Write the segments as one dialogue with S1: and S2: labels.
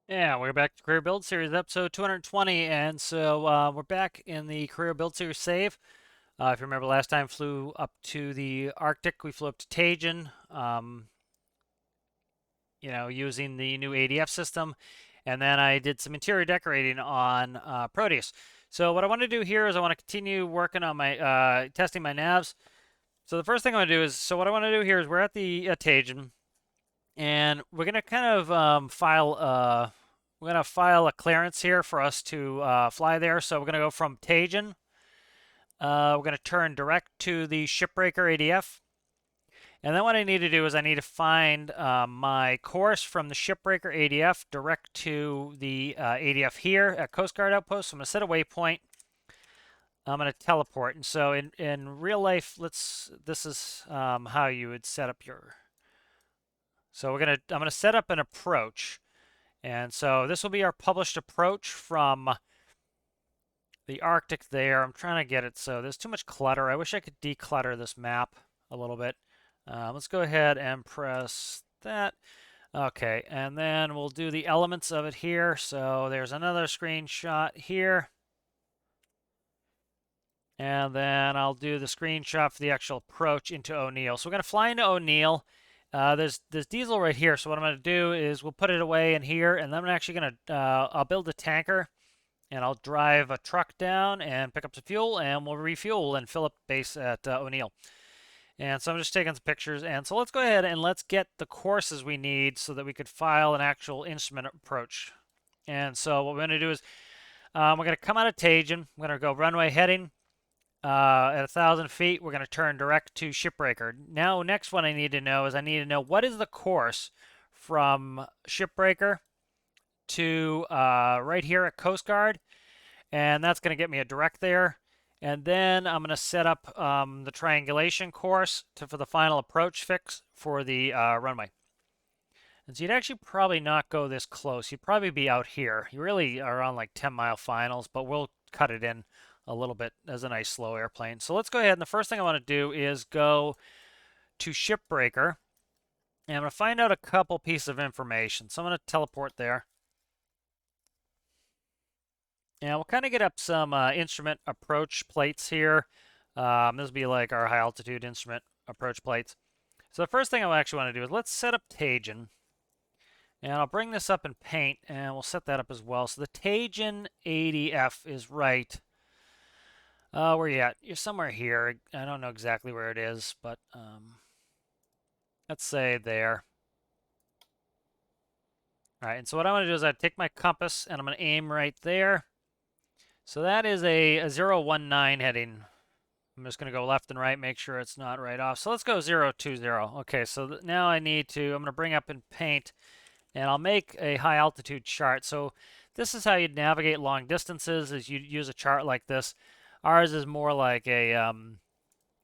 S1: Yeah, we're back to Career Build Series, episode 220, and so we're back in the Career Build Series save. If you remember, last time flew up to the Arctic. We flew up to Tajin, using the new ADF system, and then I did some interior decorating on Proteus. So what I want to do here is I want to continue working on my testing my navs. So the first thing I want to do is, so what I want to do here is we're at the Tajin, and we're gonna kind of file a clearance here for us to fly there. So we're gonna go from Tajin. We're gonna turn direct to the Shipbreaker ADF, and then what I need to do is I need to find my course from the Shipbreaker ADF direct to the ADF here at Coast Guard Outpost. So I'm gonna set a waypoint. I'm gonna teleport, and so in real life, this is how you would set up your. So I'm gonna set up an approach. And so this will be our published approach from the Arctic there. I'm trying to get it so there's too much clutter. I wish I could declutter this map a little bit. Let's go ahead and press that. Okay, and then we'll do the elements of it here. So there's another screenshot here. And then I'll do the screenshot for the actual approach into O'Neill. So we're going to fly into O'Neill. There's diesel right here. So what I'm going to do is we'll put it away in here, and then I'm actually going to I'll build a tanker, and I'll drive a truck down and pick up some fuel, and we'll refuel and fill up base at O'Neill. And so I'm just taking some pictures, and so let's go ahead and let's get the courses we need so that we could file an actual instrument approach. And so what we're going to do is we're going to come out of Tajin. We're going to go runway heading. At 1,000 feet, we're going to turn direct to Shipbreaker. Now, next one I need to know is I need to know what is the course from Shipbreaker to right here at Coast Guard, and that's going to get me a direct there. And then I'm going to set up the triangulation course for the final approach fix for the runway. And so you'd actually probably not go this close. You'd probably be out here. You really are on like 10-mile finals, but we'll cut it in a little bit as a nice slow airplane. So let's go ahead, and the first thing I want to do is go to Shipbreaker, and I'm going to find out a couple pieces of information. So I'm going to teleport there. And we'll kind of get up some instrument approach plates here. This will be like our high altitude instrument approach plates. So the first thing I actually want to do is let's set up Tajin. And I'll bring this up in paint, and we'll set that up as well. So the Tajin ADF is right. Where are you at? You're somewhere here. I don't know exactly where it is, but let's say there. All right, and so what I want to do is I take my compass, and I'm going to aim right there. So that is a 019 heading. I'm just going to go left and right, make sure it's not right off. So let's go 020. Okay, so now I'm going to bring up in paint, and I'll make a high altitude chart. So this is how you'd navigate long distances, is you'd use a chart like this. Ours is more like a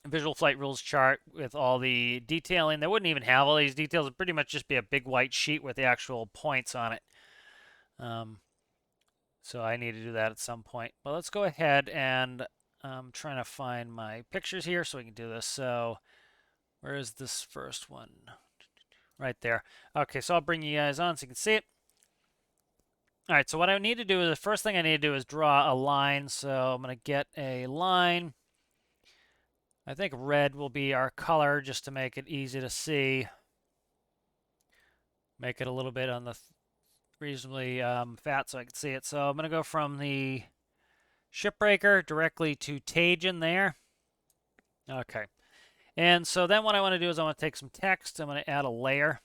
S1: visual flight rules chart with all the detailing. They wouldn't even have all these details. It'd pretty much just be a big white sheet with the actual points on it. So I need to do that at some point. But let's go ahead, and I'm trying to find my pictures here so we can do this. So where is this first one? Right there. Okay, so I'll bring you guys on so you can see it. All right, so what I need to do is the first thing I need to do is draw a line. So I'm going to get a line. I think red will be our color just to make it easy to see. Make it a little bit on the reasonably fat so I can see it. So I'm going to go from the Shipbreaker directly to Tajin there. Okay. And so then what I want to do is I want to take some text. I'm going to add a layer.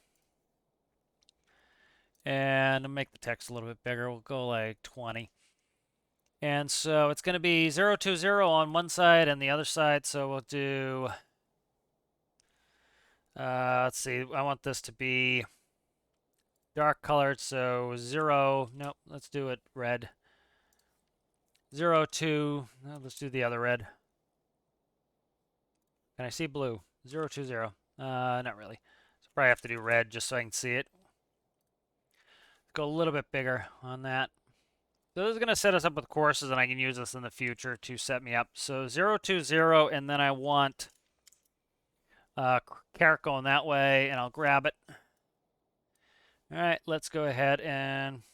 S1: And make the text a little bit bigger. We'll go like 20. And so it's going to be 020 on one side and the other side. So we'll do, let's see, I want this to be dark colored. So 0, nope, let's do it red. 02, no, let's do the other red. Can I see blue? 020. Not really. So probably have to do red just so I can see it. Go a little bit bigger on that. So this is going to set us up with courses, and I can use this in the future to set me up. So 020, and then I want carrot going that way, and I'll grab it. All right, let's go ahead and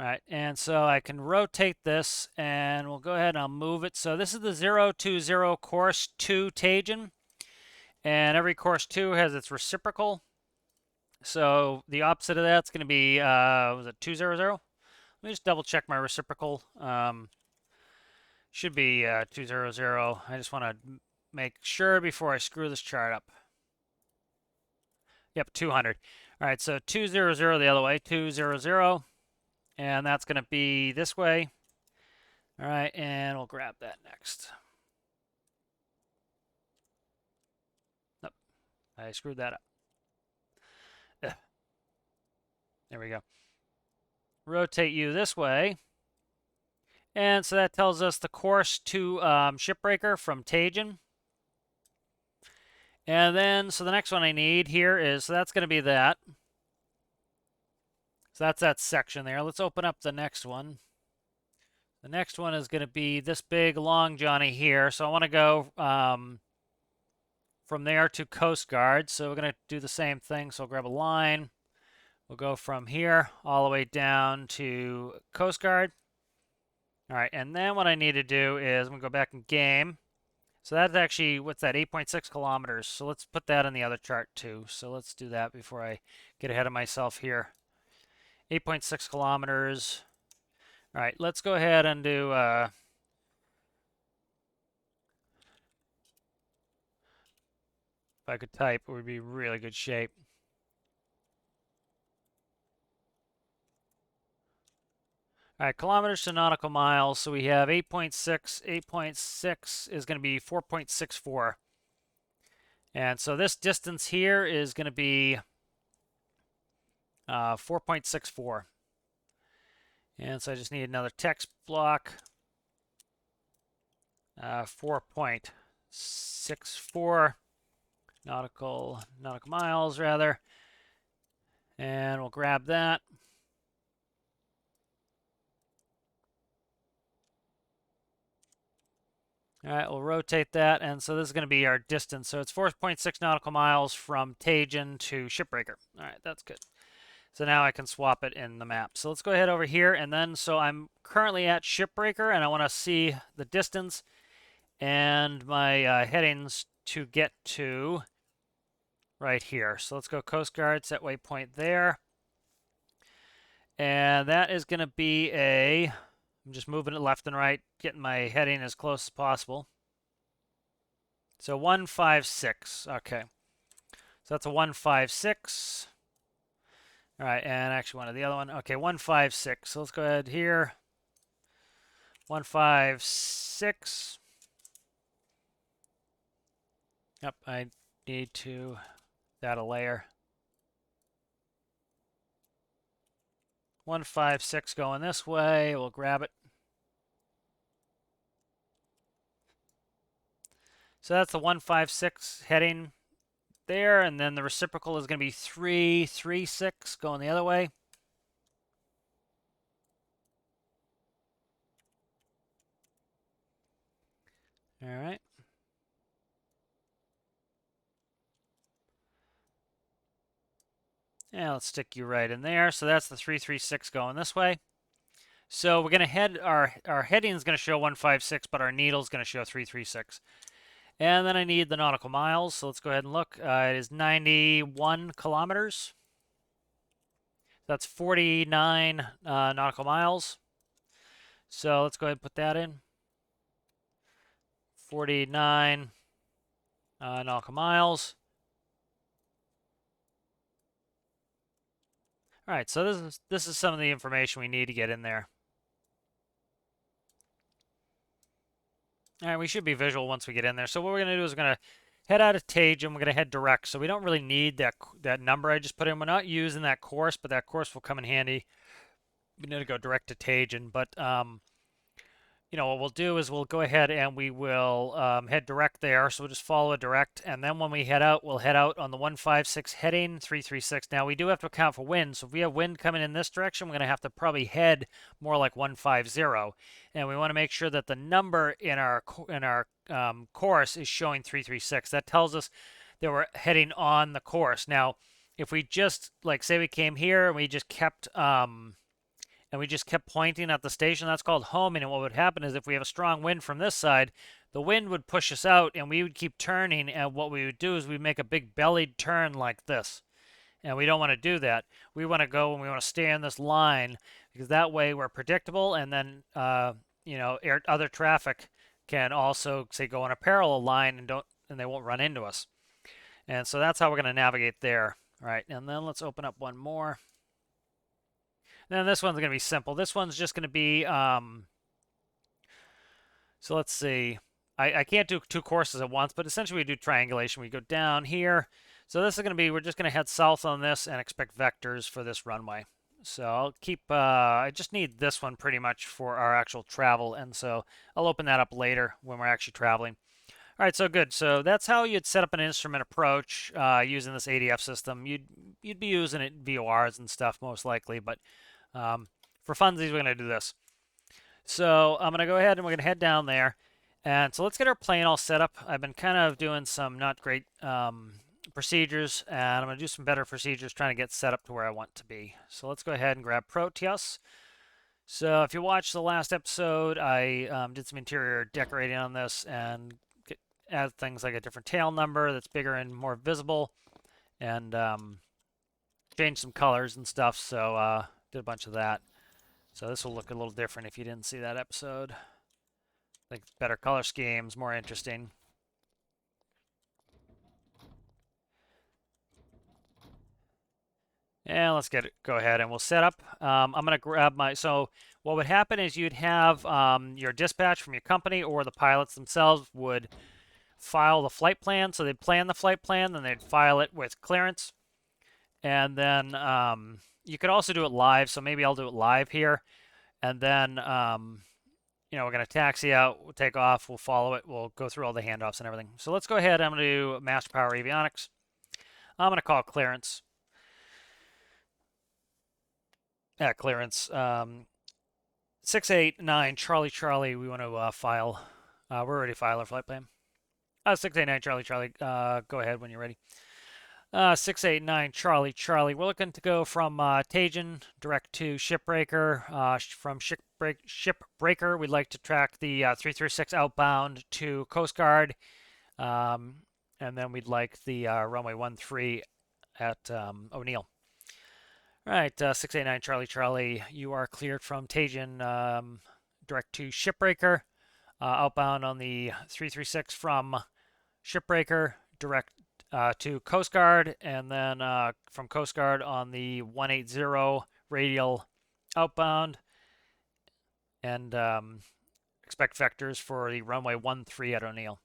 S1: All right, and so I can rotate this, and we'll go ahead and I'll move it. So this is the 020 course 2 Tajin, and every course 2 has its reciprocal. So the opposite of that's going to be, was it 200? Let me just double check my reciprocal. Should be 200. I just want to make sure before I screw this chart up. Yep, 200. All right, so 200 the other way, 200, and that's going to be this way. All right, and we'll grab that next. Nope, I screwed that up. Ugh. There we go. Rotate you this way. And so that tells us the course to Shipbreaker from Tajin. And then, so the next one I need here is, so that's going to be that. So that's that section there. Let's open up the next one. The next one is going to be this big long Johnny here. So I want to go from there to Coast Guard. So we're going to do the same thing. So I'll grab a line. We'll go from here all the way down to Coast Guard. All right, and then what I need to do is I'm going to go back in game. So that's actually, what's that, 8.6 kilometers. So let's put that in the other chart too. So let's do that before I get ahead of myself here. 8.6 kilometers. All right, let's go ahead and do, if I could type, it would be really good shape. All right, kilometers to nautical miles. So we have 8.6. 8.6 is going to be 4.64. And so this distance here is going to be 4.64. And so I just need another text block. 4.64 nautical miles, rather. And we'll grab that. All right, we'll rotate that, and so this is going to be our distance. So it's 4.6 nautical miles from Tajin to Shipbreaker. All right, that's good. So now I can swap it in the map. So let's go ahead over here, and then so I'm currently at Shipbreaker, and I want to see the distance and my headings to get to right here. So let's go Coast Guard, set waypoint there. And that is going to be a... I'm just moving it left and right, getting my heading as close as possible. So 156. Okay. So that's a 156. All right, and actually wanted the other one. Okay, 156. So let's go ahead here. 156. Yep, I need to add a layer. 156 going this way. We'll grab it. So that's the 156 heading there, and then the reciprocal is going to be 336 going the other way. All right. Yeah, let's stick you right in there. So that's the 336 going this way. So we're going to head, our heading is going to show 156, but our needle is going to show 336. And then I need the nautical miles. So let's go ahead and look. It is 91 kilometers. That's 49 nautical miles. So let's go ahead and put that in. 49 nautical miles. All right, so this is some of the information we need to get in there. All right, we should be visual once we get in there. So what we're going to do is we're going to head out of Tajin. We're going to head direct. So we don't really need that number I just put in. We're not using that course, but that course will come in handy. We need to go direct to Tajin, but you know, what we'll do is we'll go ahead and we will head direct there. So we'll just follow a direct. And then when we head out, we'll head out on the 156 heading 336. Now, we do have to account for wind. So if we have wind coming in this direction, we're going to have to probably head more like 150. And we want to make sure that the number in our course is showing 336. That tells us that we're heading on the course. Now, if we just, like, say we came here and we just kept and we just kept pointing at the station, that's called homing. And what would happen is if we have a strong wind from this side, the wind would push us out and we would keep turning. And what we would do is we'd make a big bellied turn like this. And we don't want to do that. We want to go and we want to stay in this line because that way we're predictable. And then, other traffic can also, say, go on a parallel line and they won't run into us. And so that's how we're going to navigate there. All right, and then let's open up one more. Then this one's going to be simple. This one's just going to be, so let's see. I can't do two courses at once, but essentially we do triangulation. We go down here. So this is going to be, we're just going to head south on this and expect vectors for this runway. So I'll keep, I just need this one pretty much for our actual travel. And so I'll open that up later when we're actually traveling. All right, so good. So that's how you'd set up an instrument approach using this ADF system. You'd be using it VORs and stuff most likely, but for funsies, we're going to do this. So I'm going to go ahead and we're going to head down there. And so let's get our plane all set up. I've been kind of doing some not great procedures, and I'm going to do some better procedures trying to get set up to where I want to be. So let's go ahead and grab Proteus. So if you watched the last episode, I did some interior decorating on this and add things like a different tail number that's bigger and more visible, and change some colors and stuff. So did a bunch of that. So this will look a little different if you didn't see that episode. Like better color schemes, more interesting. And let's go ahead and we'll set up. I'm going to grab so what would happen is you'd have your dispatch from your company, or the pilots themselves would file the flight plan. So they'd plan the flight plan, then they'd file it with clearance. And then you could also do it live. So maybe I'll do it live here. And then we're going to taxi out, we'll take off, we'll follow it, we'll go through all the handoffs and everything. So let's go ahead. I'm going to do master power avionics. I'm going to call clearance. Clearance. 689 Charlie. We want to file. We're already filed our flight plan. 689 Charlie. Go ahead when you're ready. 689 Charlie. We're looking to go from Tajin direct to Shipbreaker. From Shipbreaker, we'd like to track the 336 outbound to Coast Guard. And then we'd like the runway 13 at O'Neill. All right, 689 Charlie. You are cleared from Tajin direct to Shipbreaker. Outbound on the 336 from Shipbreaker direct to Coast Guard, and then from Coast Guard on the 180 radial outbound, and expect vectors for the runway 13 at O'Neill.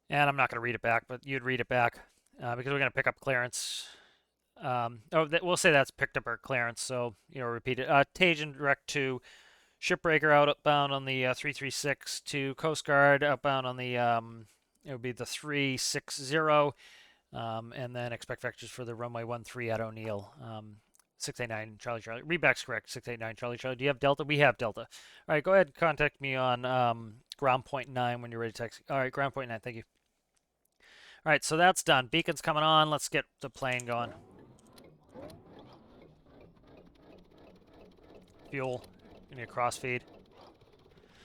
S1: And I'm not going to read it back, but you'd read it back because we're going to pick up clearance. We'll say that's picked up our clearance, so repeat it. Tajin direct to Shipbreaker outbound on the 336 to Coast Guard outbound on the it would be the 360, and then expect vectors for the runway 13 at O'Neill. 689 Charlie. Readback's correct. 689 Charlie. Do you have Delta? We have Delta. All right, go ahead and contact me on ground point 9 when you're ready to taxi. All right, ground point 9. Thank you. All right, so that's done. Beacon's coming on. Let's get the plane going. Fuel. We need a crossfeed.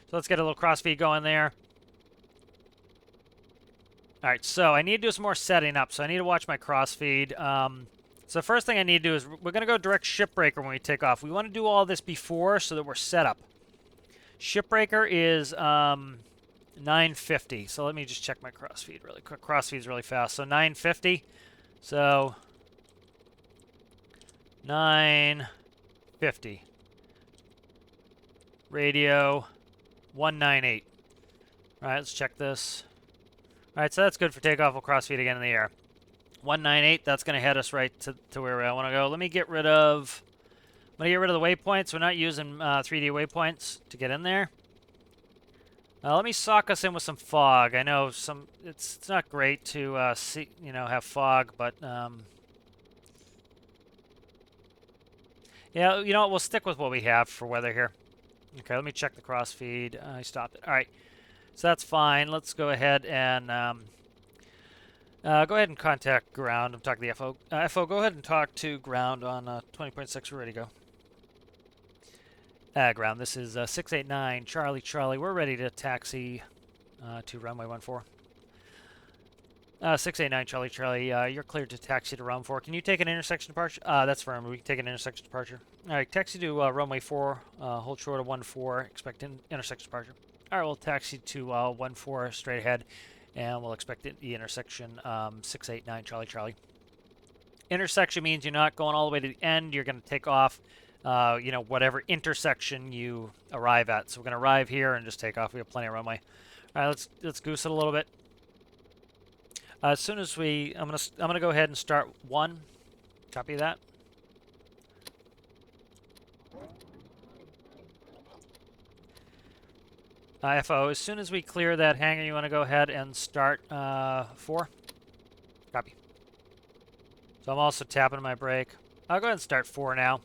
S1: So let's get a little crossfeed going there. All right, so I need to do some more setting up. So I need to watch my crossfeed. So the first thing I need to do is we're going to go direct Shipbreaker when we take off. We want to do all this before so that we're set up. Shipbreaker is 950. So let me just check my crossfeed really quick. Crossfeed's really fast. So 950. So 950. Radio 198. All right, let's check this. All right, so that's good for takeoff. We'll crossfeed again in the air. 198, that's going to head us right to where I want to go. Let me get rid of... I'm going to get rid of the waypoints. We're not using 3D waypoints to get in there. Let me sock us in with some fog. I know it's not great to see, have fog, but yeah, you know what? We'll stick with what we have for weather here. Okay, let me check the crossfeed. I stopped it. All right. So that's fine. Let's go ahead and contact ground. I'm talking to the FO. FO, go ahead and talk to ground on 20.6. We're ready to go. Ground. This is 689 Charlie Charlie. We're ready to taxi to runway 14. 689 Charlie Charlie, you're cleared to taxi to runway 4. Can you take an intersection departure? That's firm. We can take an intersection departure. All right, taxi to runway 4. Hold short of 14. Expect intersection departure. All right, we'll taxi to 14 straight ahead, and we'll expect the intersection 689 Charlie Charlie. Intersection means you're not going all the way to the end. You're going to take off, whatever intersection you arrive at. So we're going to arrive here and just take off. We have plenty of runway. All right, let's goose it a little bit. As soon as I'm gonna go ahead and start 1. Copy that. FO. As soon as we clear that hangar, you want to go ahead and start 4. Copy. So I'm also tapping my brake. I'll go ahead and start 4 now.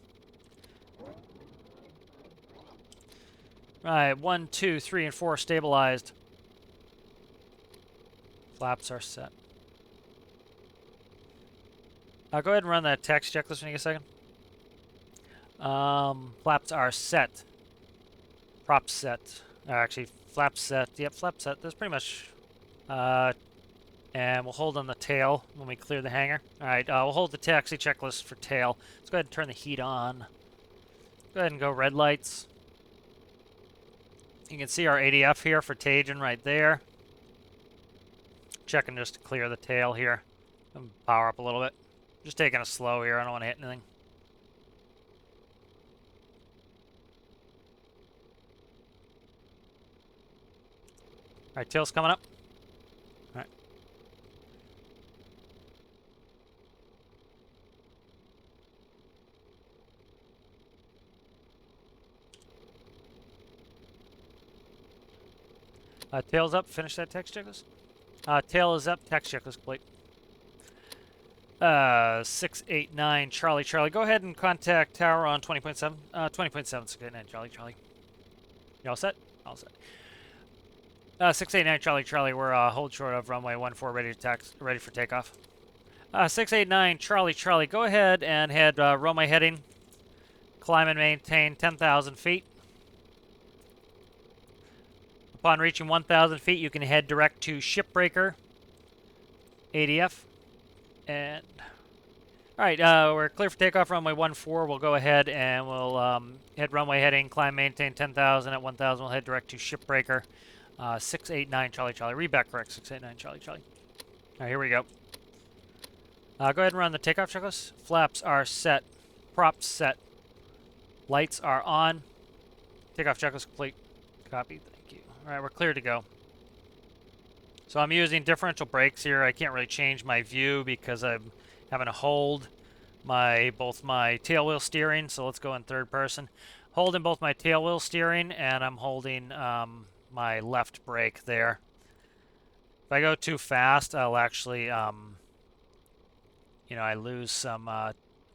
S1: Right, 1, 2, 3, and 4 stabilized. Flaps are set. I'll go ahead and run that taxi checklist when you get a second. Flaps are set. Props set. Actually, flaps set. Yep, flaps set. That's pretty much. And we'll hold on the tail when we clear the hangar. All right, we'll hold the taxi checklist for tail. Let's go ahead and turn the heat on. Go ahead and go red lights. You can see our ADF here for Tajin right there. Checking just to clear the tail here. And power up a little bit. Just taking it slow here. I don't want to hit anything. All right, tail's coming up. All right. Tail's up. Finish that text checklist. Tail is up. Text checklist complete. 689 Charlie Charlie. Go ahead and contact tower on 20.7. 20.7 689 Charlie Charlie. You all set? All set. 689 Charlie Charlie. We're hold short of runway 14, ready for takeoff. 689 Charlie Charlie. Go ahead and head runway heading. Climb and maintain 10,000 feet. Upon reaching 1,000 feet, you can head direct to Shipbreaker ADF. And all right, we're clear for takeoff. Runway 14. We'll go ahead and we'll head runway heading, climb, maintain 10,000. At 1,000, we'll head direct to Shipbreaker. 689 Charlie Charlie. Read back correct. 689 Charlie Charlie. All right, here we go. Go ahead and run the takeoff checklist. Flaps are set. Props set. Lights are on. Takeoff checklist complete. Copy. Thank you. All right, we're clear to go. So I'm using differential brakes here. I can't really change my view because I'm having to hold both my tail wheel steering. So let's go in third person. Holding both my tail wheel steering, and I'm holding my left brake there. If I go too fast, I'll actually, I lose some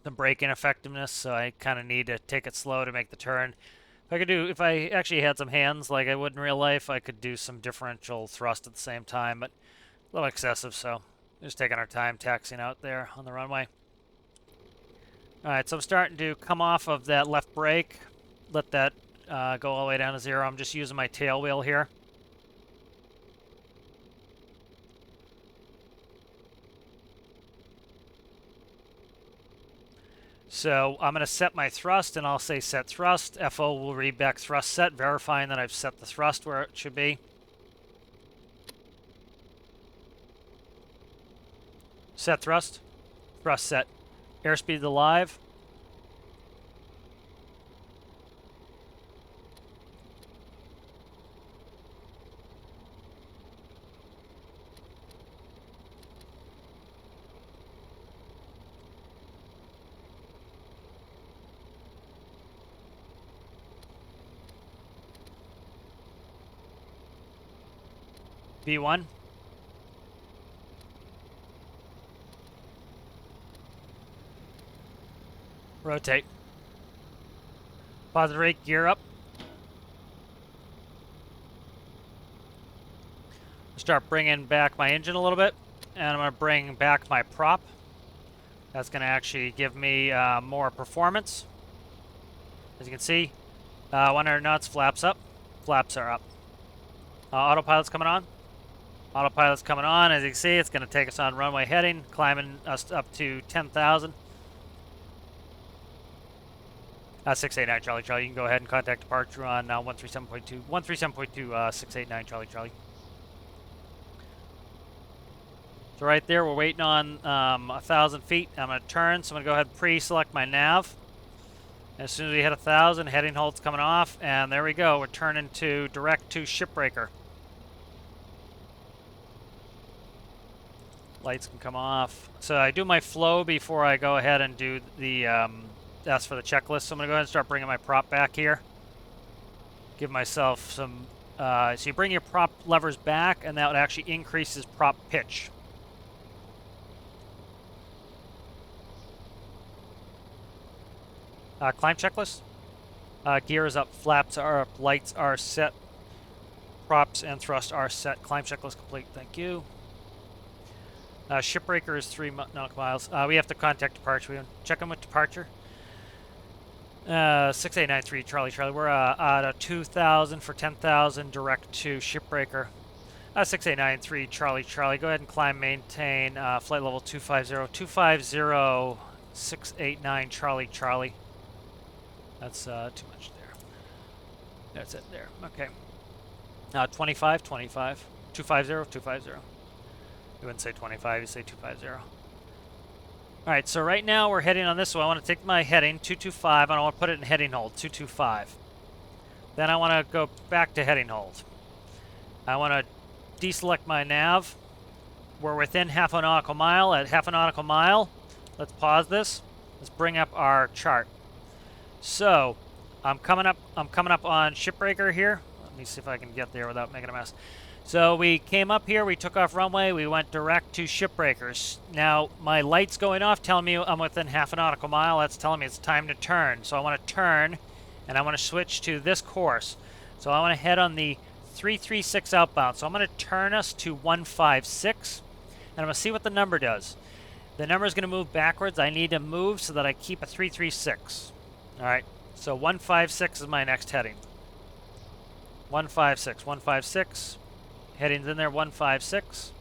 S1: the braking effectiveness. So I kind of need to take it slow to make the turn. If I actually had some hands like I would in real life, I could do some differential thrust at the same time, but a little excessive, so just taking our time taxiing out there on the runway. All right, so I'm starting to come off of that left brake, let that go all the way down to 0. I'm just using my tail wheel here. So I'm going to set my thrust, and I'll say set thrust. FO will read back thrust set, verifying that I've set the thrust where it should be. Set thrust. Thrust set. Airspeed alive. V1. Rotate. Positive rate, gear up. Start bringing back my engine a little bit, and I'm going to bring back my prop. That's going to actually give me more performance. As you can see, 100 knots, flaps up. Flaps are up. Autopilot's coming on. Autopilot's coming on. As you can see, it's going to take us on runway heading, climbing us up to 10,000. 689 Charlie Charlie. You can go ahead and contact departure on 137.2, 689 Charlie Charlie. So right there, we're waiting on 1,000 feet. I'm going to turn, so I'm going to go ahead and pre-select my nav. As soon as we hit 1,000, heading hold's coming off, and there we go. We're turning to direct to Shipbreaker. Lights can come off. So I do my flow before I go ahead and do the ask for the checklist. So I'm going to go ahead and start bringing my prop back here. Give myself some... so you bring your prop levers back, and that would actually increases prop pitch. Climb checklist. Gear is up, flaps are up, lights are set, props and thrust are set. Climb checklist complete. Thank you. Shipbreaker is 3 nautical miles. We have to contact departure. We check in with departure. 6893 Charlie Charlie. We're at 2,000 for 10,000 direct to Shipbreaker. 6893 Charlie Charlie. Go ahead and climb, maintain flight level 250. 250 689 Charlie Charlie. That's too much there. That's it there. Okay. 25, 25. 250, 250. You wouldn't say 25, you say 250. Alright, so right now we're heading on this one. I want to take my heading, 225, and I want to put it in heading hold, 225. Then I want to go back to heading hold. I want to deselect my nav. We're within half a nautical mile. At half a nautical mile, let's pause this. Let's bring up our chart. So, I'm coming up on Shipbreaker here. Let me see if I can get there without making a mess. So we came up here, we took off runway, we went direct to Shipbreakers. Now, my light's going off telling me I'm within half a nautical mile. That's telling me it's time to turn. So I want to turn, and I want to switch to this course. So I want to head on the 336 outbound. So I'm going to turn us to 156, and I'm going to see what the number does. The number is going to move backwards. I need to move so that I keep a 336. All right, so 156 is my next heading. 156, 156. Heading's in there, 156.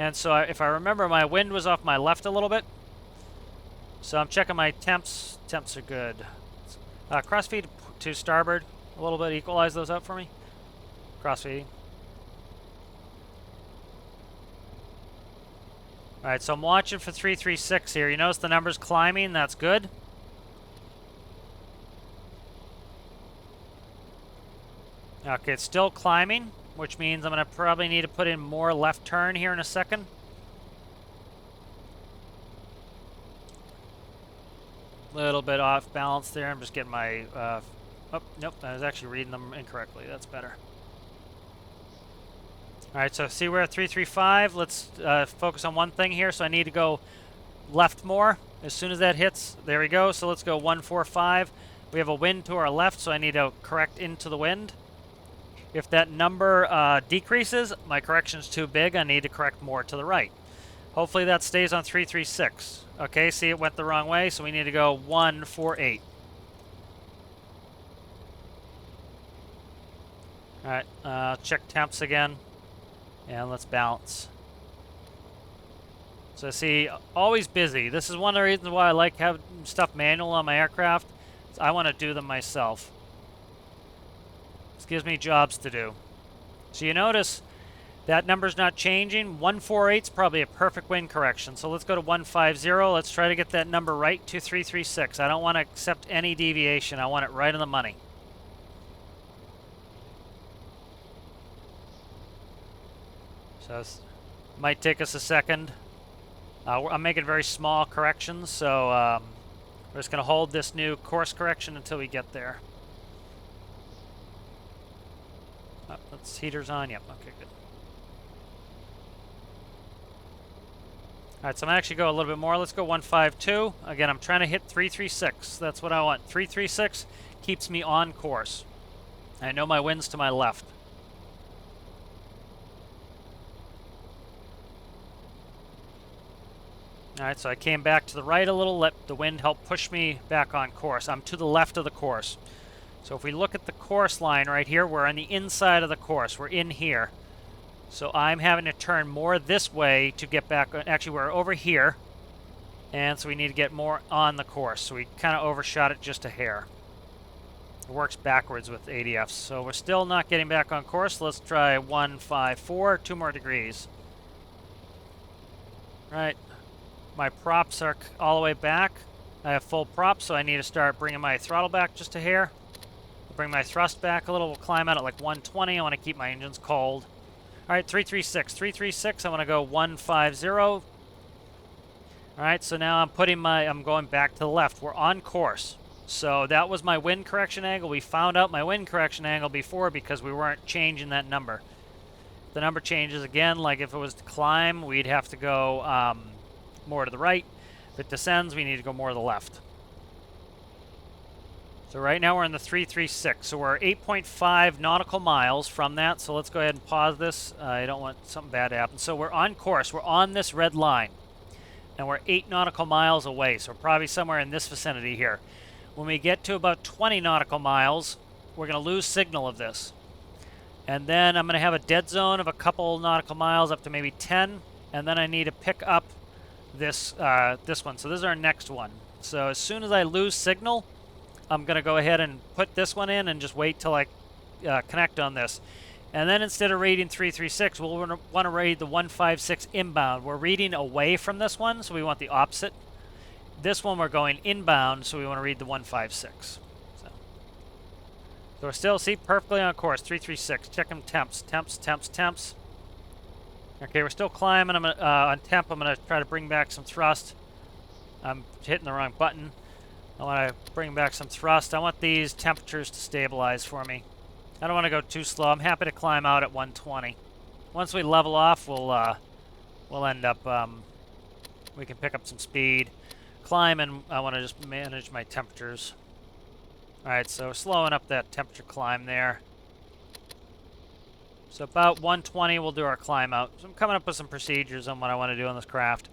S1: And so if I remember, my wind was off my left a little bit. So I'm checking my temps. Temps are good. Crossfeed to starboard a little bit. Equalize those out for me. Crossfeeding. All right, so I'm watching for 336 here. You notice the number's climbing. That's good. Okay, it's still climbing, which means I'm going to probably need to put in more left turn here in a second. Little bit off balance there. I'm just getting my... oh, nope, I was actually reading them incorrectly. That's better. All right, so see we're at 335. Let's focus on one thing here. So I need to go left more. As soon as that hits, there we go. So let's go 145. We have a wind to our left, so I need to correct into the wind. If that number decreases, my correction's too big. I need to correct more to the right. Hopefully that stays on 336. Okay, see it went the wrong way, so we need to go 148. All right, check temps again, and let's balance. So see, always busy. This is one of the reasons why I like having stuff manual on my aircraft. I want to do them myself. This gives me jobs to do. So you notice that number's not changing. 148 is probably a perfect wind correction. So let's go to 150. Let's try to get that number right to 336. I don't want to accept any deviation. I want it right on the money. So it might take us a second. I'm making very small corrections, so we're just going to hold this new course correction until we get there. Oh, that's heaters on. Yep. Okay, good. All right, so I'm going to actually go a little bit more. Let's go 152. Again, I'm trying to hit 336. That's what I want. 336 keeps me on course. I know my wind's to my left. All right, so I came back to the right a little, let the wind help push me back on course. I'm to the left of the course. So if we look at the course line right here, we're on the inside of the course. We're in here. So I'm having to turn more this way to get back. Actually, we're over here. And so we need to get more on the course. So we kind of overshot it just a hair. It works backwards with ADFs. So we're still not getting back on course. Let's try 154, 2 more degrees. Right. My props are all the way back. I have full props, so I need to start bringing my throttle back just a hair. Bring my thrust back a little. We'll climb out at like 120. I want to keep my engines cold. All right, 336. 336, I want to go 150. All right, so now I'm going back to the left. We're on course. So that was my wind correction angle. We found out my wind correction angle before because we weren't changing that number. The number changes again, like if it was to climb, we'd have to go more to the right. If it descends, we need to go more to the left. So right now we're in the 336, so we're 8.5 nautical miles from that, so let's go ahead and pause this. I don't want something bad to happen. So we're on course, we're on this red line, and we're 8 nautical miles away, so we're probably somewhere in this vicinity here. When we get to about 20 nautical miles, we're going to lose signal of this. And then I'm going to have a dead zone of a couple nautical miles up to maybe 10, and then I need to pick up this, this one. So this is our next one. So as soon as I lose signal, I'm going to go ahead and put this one in and just wait till I connect on this. And then instead of reading 336, we'll want to read the 156 inbound. We're reading away from this one, so we want the opposite. This one we're going inbound, so we want to read the 156. So we're still, see, perfectly on course, 336. Checking temps, temps, temps, temps. Okay, we're still climbing. I'm on temp. I'm going to try to bring back some thrust. I'm hitting the wrong button. I want to bring back some thrust. I want these temperatures to stabilize for me. I don't want to go too slow. I'm happy to climb out at 120. Once we level off, we'll end up, we can pick up some speed. Climb, and I want to just manage my temperatures. Alright, so slowing up that temperature climb there. So about 120, we'll do our climb out. So I'm coming up with some procedures on what I want to do on this craft.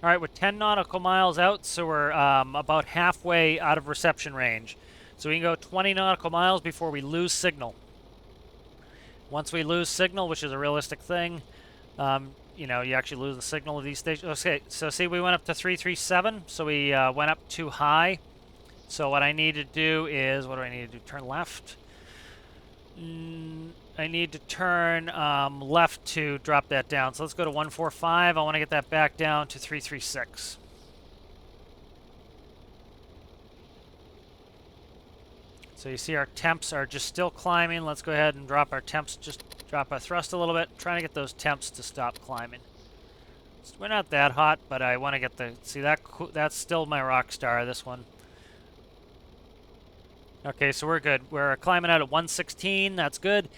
S1: All right, we're 10 nautical miles out, so we're about halfway out of reception range. So we can go 20 nautical miles before we lose signal. Once we lose signal, which is a realistic thing, you know, you actually lose the signal of these stations. Okay, so see, we went up to 337, so we went up too high. So what I need to do is, what do I need to do? Turn left. I need to turn left to drop that down. So let's go to 145. I want to get that back down to 336. So you see our temps are just still climbing. Let's go ahead and drop our temps, just drop our thrust a little bit. Trying to get those temps to stop climbing. So we're not that hot, but I want to get the, see that, that's still my rock star, this one. Okay, so we're good. We're climbing out at 116. That's good.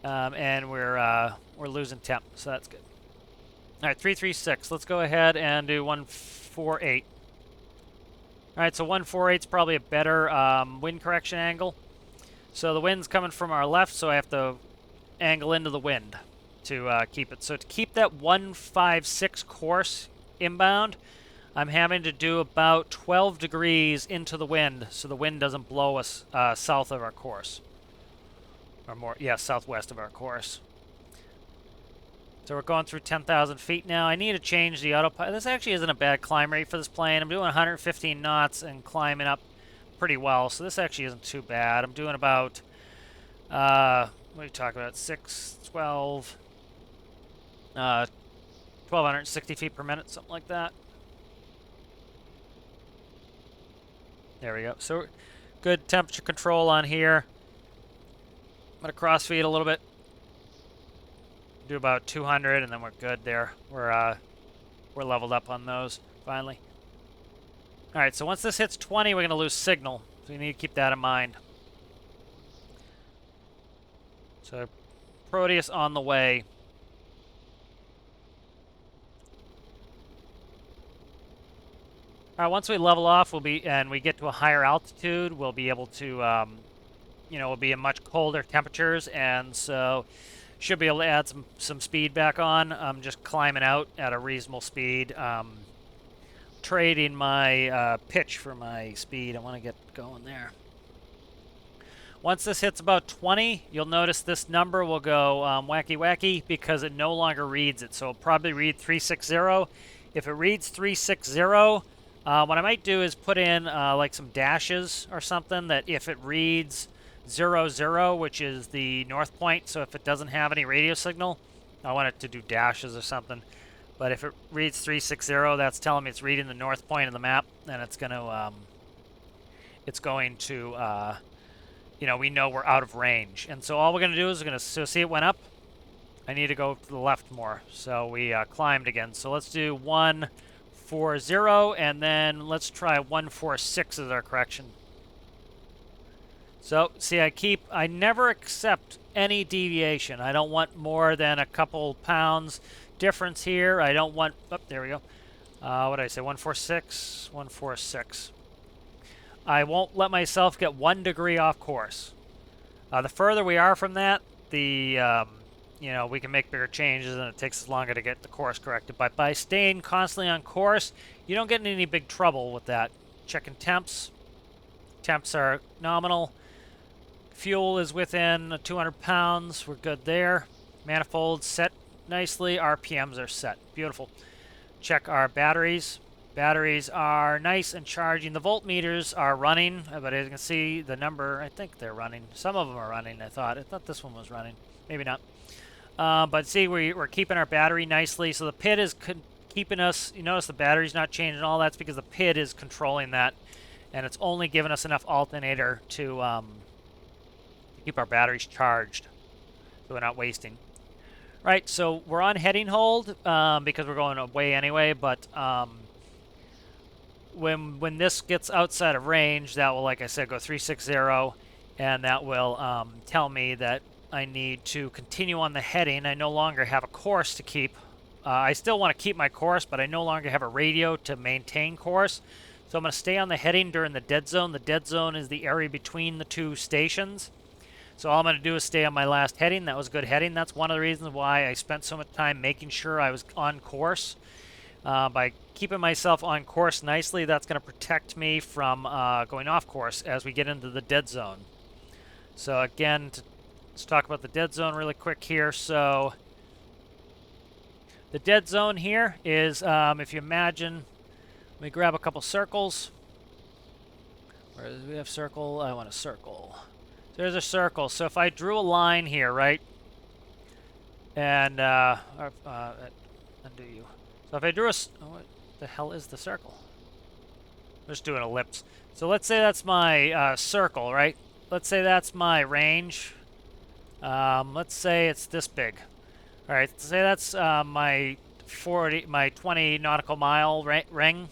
S1: And we're losing temp, so that's good. All right, 336. Let's go ahead and do 148. All right, so 148 is probably a better wind correction angle. So the wind's coming from our left, so I have to angle into the wind to keep it. So to keep that 156 course inbound, I'm having to do about 12 degrees into the wind so the wind doesn't blow us south of our course. Or more, yeah, southwest of our course. So we're going through 10,000 feet now. I need to change the autopilot. This actually isn't a bad climb rate for this plane. I'm doing 115 knots and climbing up pretty well. So this actually isn't too bad. I'm doing about, what are you talking about? 1,260 feet per minute, something like that. There we go. So good temperature control on here. I'm going to crossfeed a little bit. Do about 200, and then we're good there. We're leveled up on those, finally. All right, so once this hits 20, we're going to lose signal. So you need to keep that in mind. So Proteus on the way. All right, once we level off, and we get to a higher altitude, we'll be able to, you know, we'll be in much colder temperatures, and so should be able to add some speed back on. I'm just climbing out at a reasonable speed, trading my pitch for my speed. I want to get going there. Once this hits about 20, you'll notice this number will go wacky wacky because it no longer reads it. So it'll probably read 360. If it reads 360, what I might do is put in like some dashes or something that if it reads 00, which is the north point, so if it doesn't have any radio signal, I want it to do dashes or something. But if it reads 360, that's telling me it's reading the north point of the map, and it's going to, you know, we know we're out of range. And so all we're going to do is we're going to, so see it went up. I need to go to the left more. So we climbed again. So let's do 140, and then let's try 146 as our correction. So see, I never accept any deviation. I don't want more than a couple pounds difference here. I don't want, oh, there we go. What did I say, 146? 146. I won't let myself get 1 degree off course. The further we are from that, the you know, we can make bigger changes, and it takes us longer to get the course corrected. But by staying constantly on course, you don't get in any big trouble with that. Checking temps. Temps are nominal. Fuel is within 200 pounds. We're good there. Manifolds set nicely. RPMs are set. Beautiful. Check our batteries. Batteries are nice and charging. The voltmeters are running, but as you can see, the number, I think they're running. Some of them are running, I thought. I thought this one was running. Maybe not. But see, we're keeping our battery nicely. So the PID is keeping us, you notice the battery's not changing. All that's because the PID is controlling that. And it's only giving us enough alternator to keep our batteries charged, so we're not wasting. Right, so we're on heading hold because we're going away anyway, but when this gets outside of range, that will, like I said, go 360, and that will tell me that I need to continue on the heading. I no longer have a course to keep. I still want to keep my course, but I no longer have a radio to maintain course. So I'm going to stay on the heading during the dead zone. The dead zone is the area between the two stations. So all I'm going to do is stay on my last heading. That was good heading. That's one of the reasons why I spent so much time making sure I was on course. By keeping myself on course nicely, that's going to protect me from going off course as we get into the dead zone. So again, let's talk about the dead zone really quick here. So the dead zone here is, if you imagine, let me grab a couple circles. Where do we have circle? I want a circle. There's a circle. So if I drew a line here, right? And undo you. So if I drew a, what the hell is the circle? I'm just doing an ellipse. So let's say that's my circle, right? Let's say that's my range. Let's say it's this big. All right. Let's say that's my 20 nautical mile ring.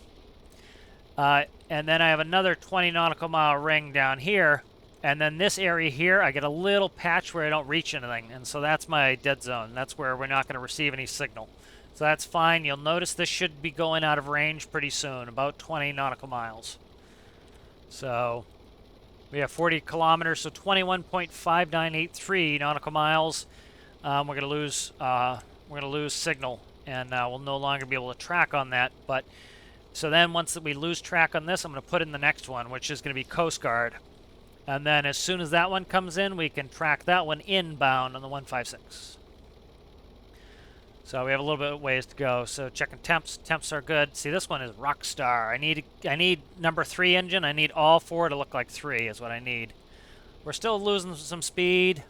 S1: And then I have another 20 nautical mile ring down here. And then this area here, I get a little patch where I don't reach anything. And so that's my dead zone. That's where we're not going to receive any signal. So that's fine. You'll notice this should be going out of range pretty soon, about 20 nautical miles. So we have 40 kilometers, so 21.5983 nautical miles. We're going to lose signal, and we'll no longer be able to track on that. But so then once we lose track on this, I'm going to put in the next one, which is going to be Coast Guard. And then as soon as that one comes in, we can track that one inbound on the 156. So we have a little bit of ways to go. So checking temps. Temps are good. See, this one is Rockstar. I need number 3 engine. I need all 4 to look like 3 is what I need. We're still losing some speed.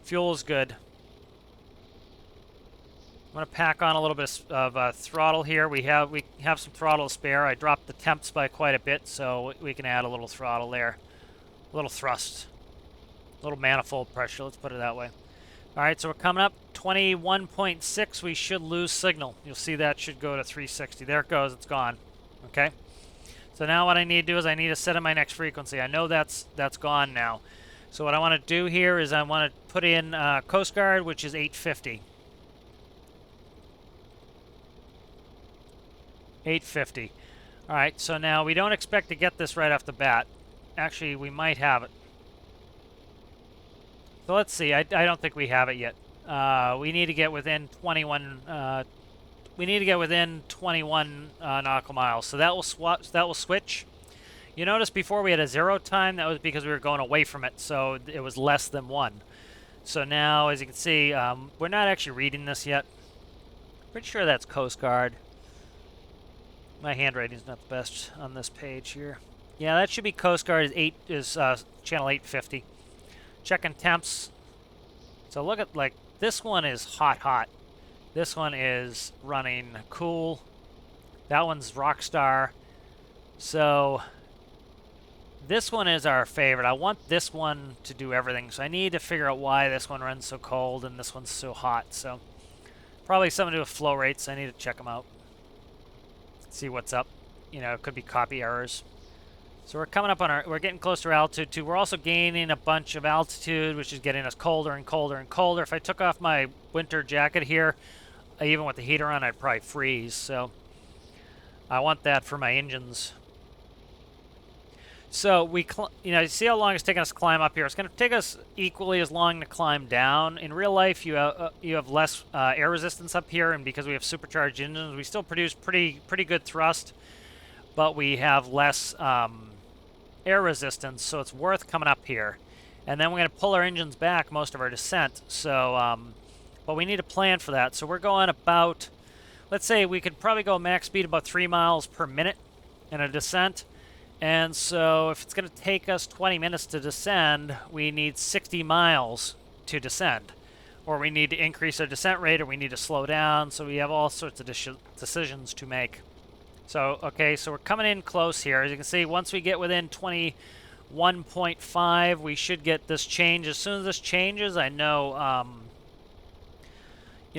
S1: Fuel is good. I'm going to pack on a little bit of throttle here. We have some throttle to spare. I dropped the temps by quite a bit, so we can add a little throttle there. A little thrust. A little manifold pressure, let's put it that way. All right, so we're coming up 21.6. We should lose signal. You'll see that should go to 360. There it goes. It's gone. Okay. So now what I need to do is I need to set in my next frequency. I know that's gone now. So what I want to do here is I want to put in Coast Guard, which is 850. 850. All right. So now we don't expect to get this right off the bat. Actually, we might have it. So let's see. I don't think we have it yet. We need to get within 21. We need to get within 21 nautical miles. So that will switch. You notice before we had a 0 time, that was because we were going away from it, so it was less than 1. So now, as you can see, we're not actually reading this yet. Pretty sure that's Coast Guard. My handwriting's not the best on this page here. Yeah, that should be Coast Guard is channel 850. Checking temps. So look at, like, this one is hot. This one is running cool. That one's Rockstar. So this one is our favorite. I want this one to do everything. So I need to figure out why this one runs so cold and this one's so hot. So probably something to do with flow rates. I need to check them out. See what's up. You know, it could be copy errors. So we're coming up on we're getting close to our altitude too. We're also gaining a bunch of altitude, which is getting us colder and colder and colder. If I took off my winter jacket here, even with the heater on, I'd probably freeze. So I want that for my engines. So you see how long it's taking us to climb up here. It's going to take us equally as long to climb down. In real life, you have less air resistance up here, and because we have supercharged engines, we still produce pretty good thrust, but we have less air resistance, so it's worth coming up here. And then we're going to pull our engines back most of our descent. So, but we need a plan for that. So we're going about, let's say we could probably go max speed about 3 miles per minute in a descent. And so if it's going to take us 20 minutes to descend, we need 60 miles to descend. Or we need to increase our descent rate, or we need to slow down. So we have all sorts of decisions to make. So, okay, so we're coming in close here. As you can see, once we get within 21.5, we should get this change. As soon as this changes, I know,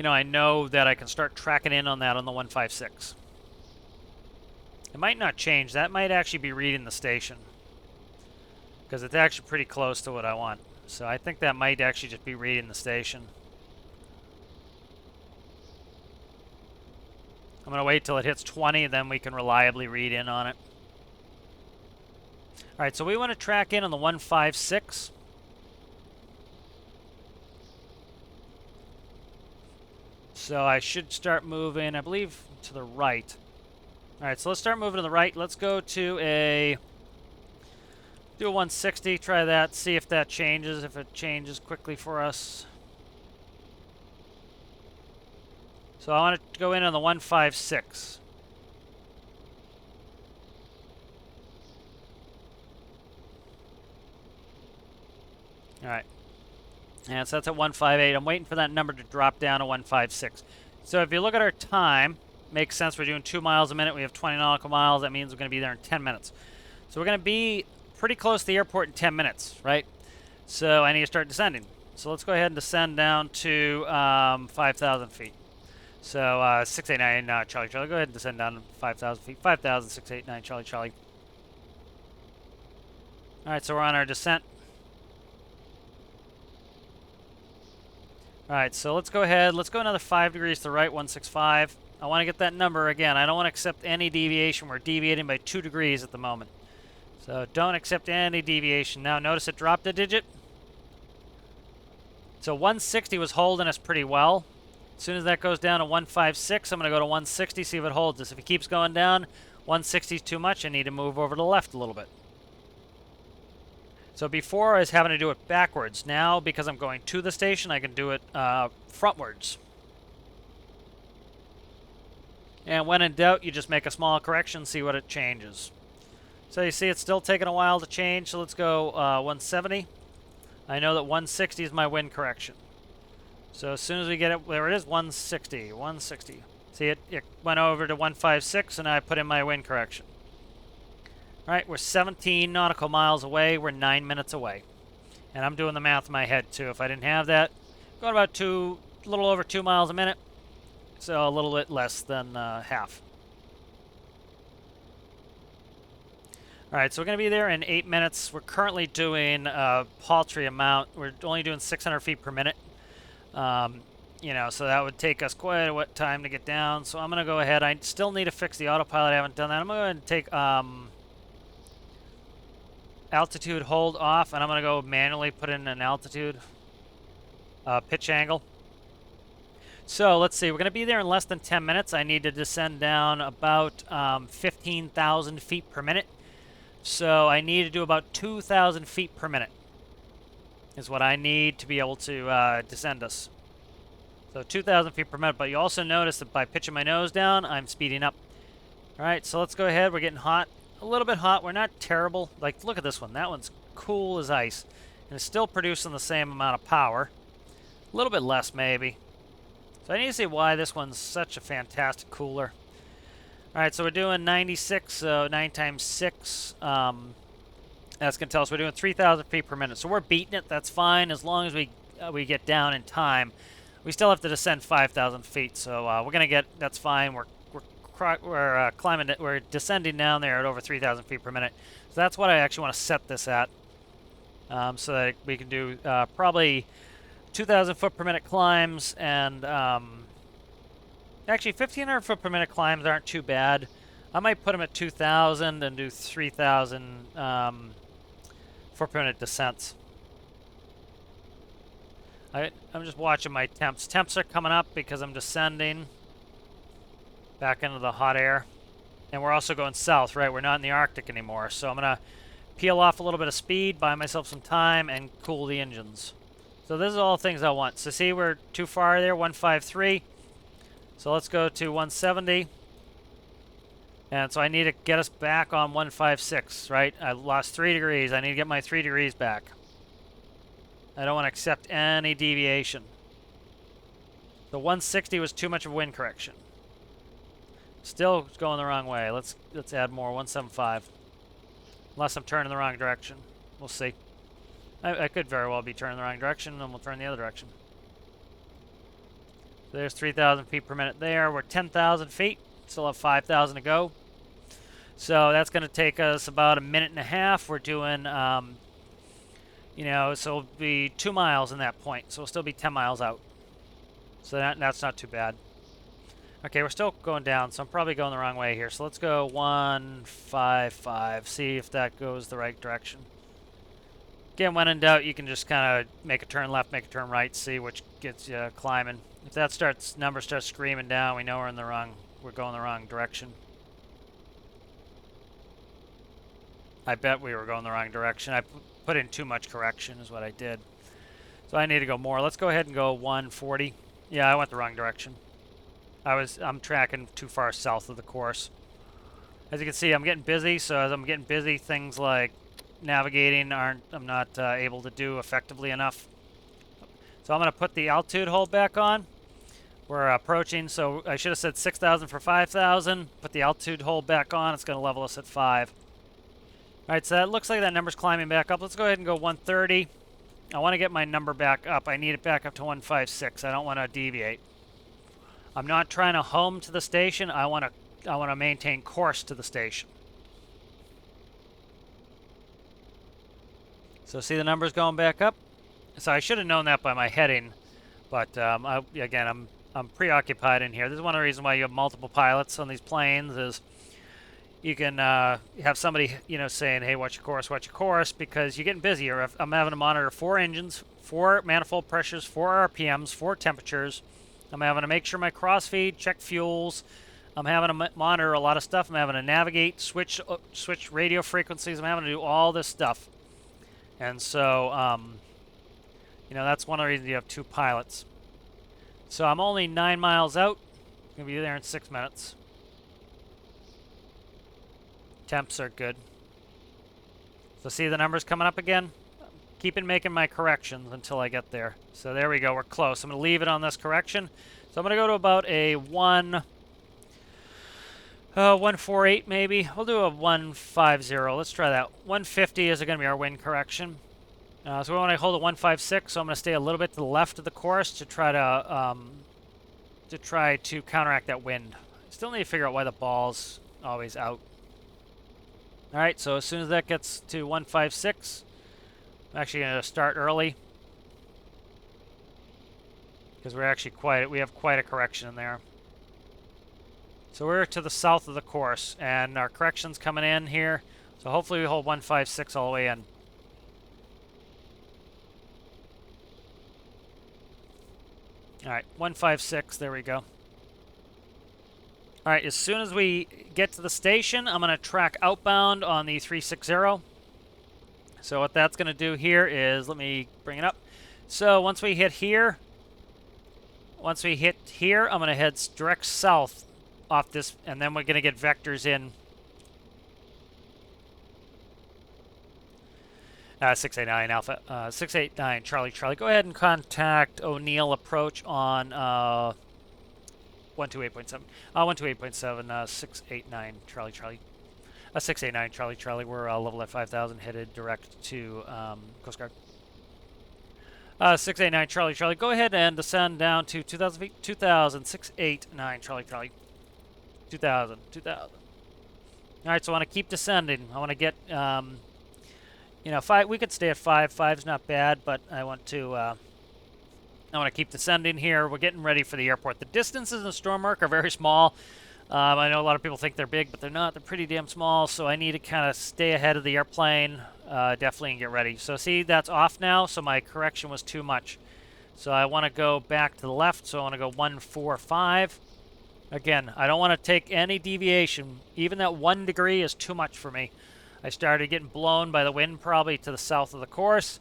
S1: I know that I can start tracking in on that on the 156. It might not change. That might actually be reading the station, because it's actually pretty close to what I want. So I think that might actually just be reading the station. I'm going to wait till it hits 20, then we can reliably read in on it. All right, so we want to track in on the 156. So I should start moving, I believe, to the right. All right, so let's start moving to the right. Let's go to do a 160, try that, see if that changes, if it changes quickly for us. So I want to go in on the 156. All right. And so that's at 158. I'm waiting for that number to drop down to 156. So if you look at our time, makes sense. We're doing 2 miles a minute. We have 20 nautical miles. That means we're going to be there in 10 minutes. So we're going to be pretty close to the airport in 10 minutes, right? So I need to start descending. So let's go ahead and descend down to 5,000 feet. So 689 Charlie. Go ahead and descend down to 5,000 feet. 5,689 Charlie. All right, so we're on our descent. All right, so let's go ahead. Let's go another 5 degrees to the right, 165. I want to get that number again. I don't want to accept any deviation. We're deviating by 2 degrees at the moment. So don't accept any deviation. Now notice it dropped a digit. So 160 was holding us pretty well. As soon as that goes down to 156, I'm going to go to 160, see if it holds us. If it keeps going down, 160 is too much. I need to move over to the left a little bit. So before I was having to do it backwards. Now, because I'm going to the station, I can do it frontwards. And when in doubt, you just make a small correction, see what it changes. So you see it's still taking a while to change, so let's go 170. I know that 160 is my wind correction. So as soon as we get it, there it is, 160, 160. See, it went over to 156, and I put in my wind correction. All right, we're 17 nautical miles away. We're 9 minutes away. And I'm doing the math in my head, too. If I didn't have that, going about a little over 2 miles a minute. So a little bit less than half. All right, so we're going to be there in 8 minutes. We're currently doing a paltry amount. We're only doing 600 feet per minute. So that would take us quite a time to get down. So I'm going to go ahead. I still need to fix the autopilot. I haven't done that. I'm going to go ahead and take altitude hold off, and I'm going to go manually put in an altitude pitch angle. So let's see, we're going to be there in less than 10 minutes. I need to descend down about 15,000 feet per minute. So I need to do about 2,000 feet per minute is what I need to be able to descend us. So 2,000 feet per minute, but you also notice that by pitching my nose down, I'm speeding up. All right, so let's go ahead. We're getting hot, a little bit hot. We're not terrible. Like, look at this one. That one's cool as ice. And it's still producing the same amount of power. A little bit less, maybe. So I need to see why this one's such a fantastic cooler. All right, so we're doing 96, so 9 times 6. That's going to tell us we're doing 3,000 feet per minute. So we're beating it. That's fine as long as we get down in time. We still have to descend 5,000 feet, so we're going to get, that's fine. We're climbing, we're descending down there at over 3,000 feet per minute. So that's what I actually want to set this at, so that we can do probably 2,000 foot per minute climbs, and actually 1,500 foot per minute climbs aren't too bad. I might put them at 2,000 and do 3,000 foot per minute descents. I'm just watching my temps. Temps are coming up because I'm descending back into the hot air. And we're also going south, right? We're not in the Arctic anymore. So I'm going to peel off a little bit of speed, buy myself some time, and cool the engines. So this is all things I want. So see, we're too far there, 153. So let's go to 170. And so I need to get us back on 156, right? I lost 3 degrees. I need to get my 3 degrees back. I don't want to accept any deviation. The 160 was too much of a wind correction. Still going the wrong way. Let's add more, 175. Unless I'm turning the wrong direction. We'll see. I could very well be turning the wrong direction, and we'll turn the other direction. So there's 3,000 feet per minute there. We're 10,000 feet. Still have 5,000 to go. So that's going to take us about a minute and a half. We're doing, you know, so it'll be 2 miles in that point. So we'll still be 10 miles out. So that's not too bad. Okay, we're still going down, so I'm probably going the wrong way here. So let's go 155, see if that goes the right direction. Again, when in doubt, you can just kind of make a turn left, make a turn right, see which gets you climbing. If that number starts screaming down, we know we're going the wrong direction. I bet we were going the wrong direction. I put in too much correction is what I did. So I need to go more. Let's go ahead and go 140. Yeah, I went the wrong direction. I'm tracking too far south of the course. As you can see, I'm getting busy, so as I'm getting busy, things like navigating I'm not able to do effectively enough. So I'm going to put the altitude hold back on. We're approaching, so I should have said 6,000 for 5,000. Put the altitude hold back on. It's going to level us at 5. All right, so that looks like that number's climbing back up. Let's go ahead and go 130. I want to get my number back up. I need it back up to 156. I don't want to deviate. I'm not trying to home to the station. I want to maintain course to the station. So see the numbers going back up? So I should have known that by my heading, but again, I'm preoccupied in here. This is one of the reasons why you have multiple pilots on these planes. Is you can have somebody, you know, saying, "Hey, watch your course," because you're getting busy. I'm having to monitor 4 engines, 4 manifold pressures, 4 RPMs, 4 temperatures. I'm having to make sure my crossfeed, check fuels. I'm having to monitor a lot of stuff. I'm having to navigate, switch radio frequencies. I'm having to do all this stuff. And so, you know, that's one of the reasons you have 2 pilots. So I'm only 9 miles out. I'm going to be there in 6 minutes. Temps are good. So see the numbers coming up again? Keeping making my corrections until I get there. So there we go, we're close. I'm going to leave it on this correction. So I'm going to go to about a 148 maybe. We'll do a 150. Let's try that. 150 is going to be our wind correction. So we want to hold a 156. So I'm going to stay a little bit to the left of the course to try to counteract that wind. Still need to figure out why the ball's always out. All right, so as soon as that gets to 156, I'm actually going to start early because we have quite a correction in there. So we're to the south of the course, and our correction's coming in here. So hopefully we hold 156 all the way in. All right, 156, there we go. All right, as soon as we get to the station, I'm going to track outbound on the 360. So what that's going to do here is, let me bring it up. So once we hit here, I'm going to head direct south off this, and then we're going to get vectors in 689 Alpha, 689 Charlie. Go ahead and contact O'Neill approach on 128.7. 128.7, 689 Charlie. 689 Charlie. We're level at 5,000, headed direct to Coast Guard. 689 Charlie. Go ahead and descend down to 2,000 feet. 2,000, 689 Charlie. 2,000. All right, so I want to keep descending. I want to get, you know, 5. We could stay at 5. 5's not bad, but I want to keep descending here. We're getting ready for the airport. The distances in the Stormworks are very small. I know a lot of people think they're big, but they're not. They're pretty damn small, so I need to kind of stay ahead of the airplane, definitely, and get ready. So see, that's off now, so my correction was too much. So I want to go back to the left, so I want to go 145. Again, I don't want to take any deviation. Even that 1 degree is too much for me. I started getting blown by the wind probably to the south of the course,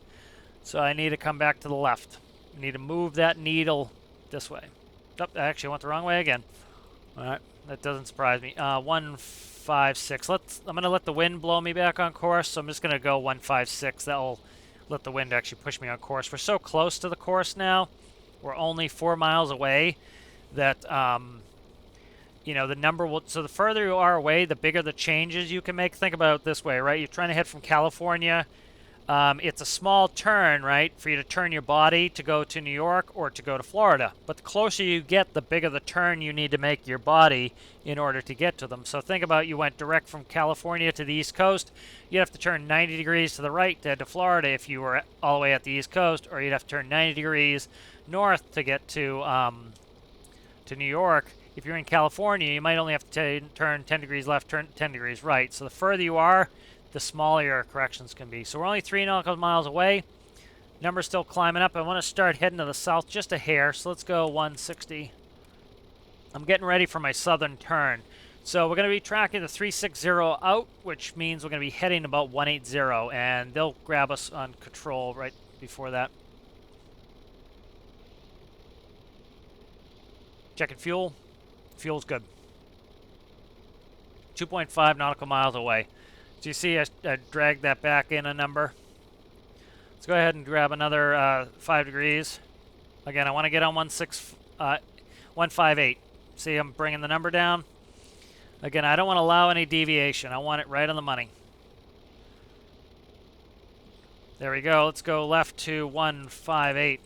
S1: so I need to come back to the left. I need to move that needle this way. Oh, I actually went the wrong way again. All right. That doesn't surprise me. 156. I'm going to let the wind blow me back on course, so I'm just going to go 156. That'll let the wind actually push me on course. We're so close to the course now. We're only 4 miles away that, you know, the number will... So the further you are away, the bigger the changes you can make. Think about it this way, right? You're trying to head from California. It's a small turn, right, for you to turn your body to go to New York or to go to Florida. But the closer you get, the bigger the turn you need to make your body in order to get to them. So think about, you went direct from California to the East Coast. You'd have to turn 90 degrees to the right to head to Florida if you were all the way at the East Coast, or you'd have to turn 90 degrees north to get to New York. If you're in California, you might only have to turn 10 degrees left, turn 10 degrees right. So the further you are, the smaller your corrections can be. So we're only 3 nautical miles away. Number's still climbing up. I want to start heading to the south just a hair, so let's go 160. I'm getting ready for my southern turn. So we're going to be tracking the 360 out, which means we're going to be heading about 180, and they'll grab us on control right before that. Checking fuel. Fuel's good. 2.5 nautical miles away. So you see I dragged that back in a number. Let's go ahead and grab another 5 degrees. Again, I want to get on 158. See, I'm bringing the number down. Again, I don't want to allow any deviation. I want it right on the money. There we go. Let's go left to 158.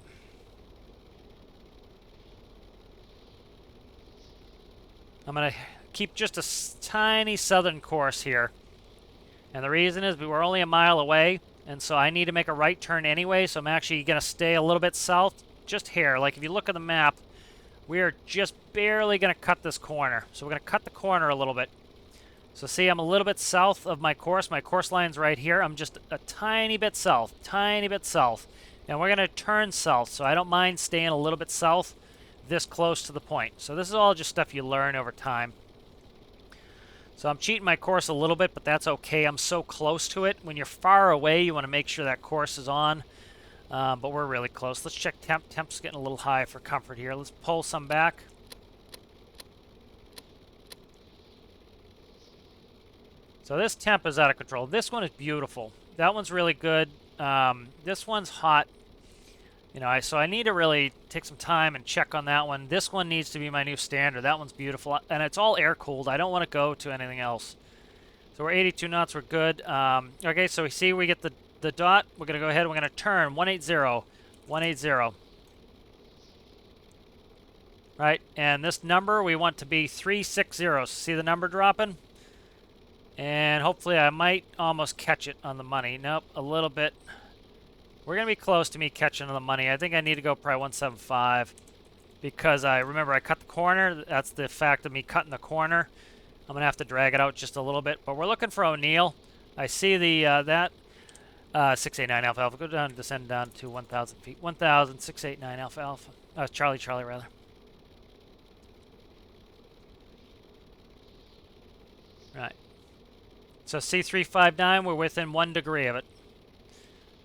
S1: I'm going to keep just a tiny southern course here. And the reason is we were only a mile away, and so I need to make a right turn anyway, so I'm actually going to stay a little bit south, just here. Like if you look at the map, we are just barely going to cut this corner. So we're going to cut the corner a little bit. So see, I'm a little bit south of my course. My course line's right here. I'm just a tiny bit south. And we're going to turn south, so I don't mind staying a little bit south this close to the point. So this is all just stuff you learn over time. So I'm cheating my course a little bit, but that's okay. I'm so close to it. When you're far away, you want to make sure that course is on. But we're really close. Let's check temp. Temp's getting a little high for comfort here. Let's pull some back. So this temp is out of control. This one is beautiful. That one's really good. This one's hot. You know, so I need to really take some time and check on that one. This one needs to be my new standard. That one's beautiful. And it's all air-cooled. I don't want to go to anything else. So we're 82 knots. We're good. Okay, so we see we get the dot. We're going to go ahead and we're going to turn 180. 180. Right, and this number we want to be 360. So see the number dropping? And hopefully I might almost catch it on the money. Nope, a little bit. We're going to be close to me catching the money. I think I need to go probably 175 because I remember I cut the corner. That's the fact of me cutting the corner. I'm going to have to drag it out just a little bit. But we're looking for O'Neill. I see the 689 Alpha Alpha. Go down, descend down to 1,000 feet. 1,000, 689 Alpha Alpha. Charlie rather. Right. So C359, we're within 1 degree of it.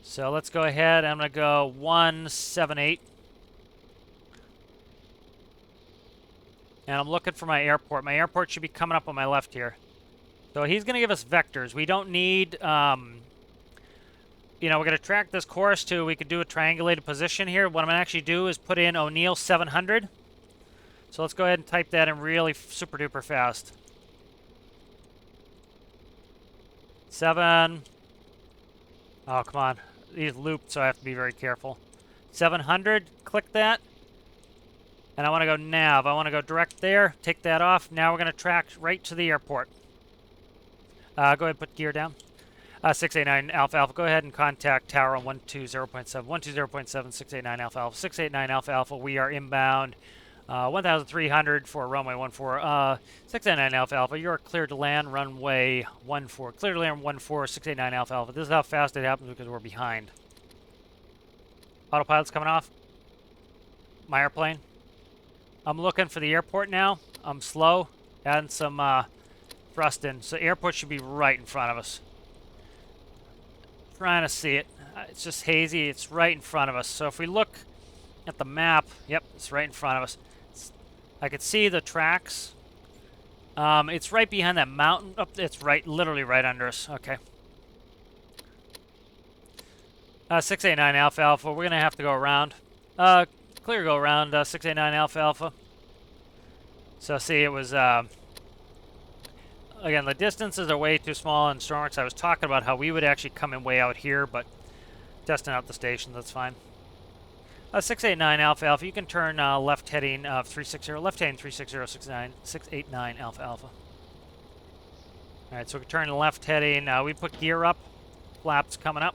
S1: So let's go ahead. I'm going to go 178. And I'm looking for my airport. My airport should be coming up on my left here. So he's going to give us vectors. We don't need, you know, we're going to track this course to, we could do a triangulated position here. What I'm going to actually do is put in O'Neill 700. So let's go ahead and type that in really super duper fast. 7. Oh, come on. These looped, so I have to be very careful. 700, click that. And I want to go nav. I want to go direct there. Take that off. Now we're going to track right to the airport. Go ahead and put gear down. 689 Alpha Alpha. Go ahead and contact tower on 120.7. 120.7, 689 Alpha Alpha. 689 Alpha Alpha. We are inbound 1,300 for runway 14. 689 Alpha Alpha. You're cleared to land runway 14. Cleared to land 14, 689 Alpha Alpha. This is how fast it happens because we're behind. Autopilot's coming off. My airplane. I'm looking for the airport now. I'm slow. Adding some thrust in. So airport should be right in front of us. Trying to see it. It's just hazy. It's right in front of us. So if we look at the map, yep, it's right in front of us. I could see the tracks. It's right behind that mountain. Oh, it's right, literally right under us. Okay. 689 Alpha Alpha. We're going to have to go around. Clear go around 689 Alpha Alpha. So see, it was, again, the distances are way too small in Stormworks. I was talking about how we would actually come in way out here, but testing out the stations, that's fine. 689 Alpha Alpha, you can turn left heading 360, left heading 360, 689 Alpha Alpha. Alright, so we can turn left heading, we put gear up, flaps coming up.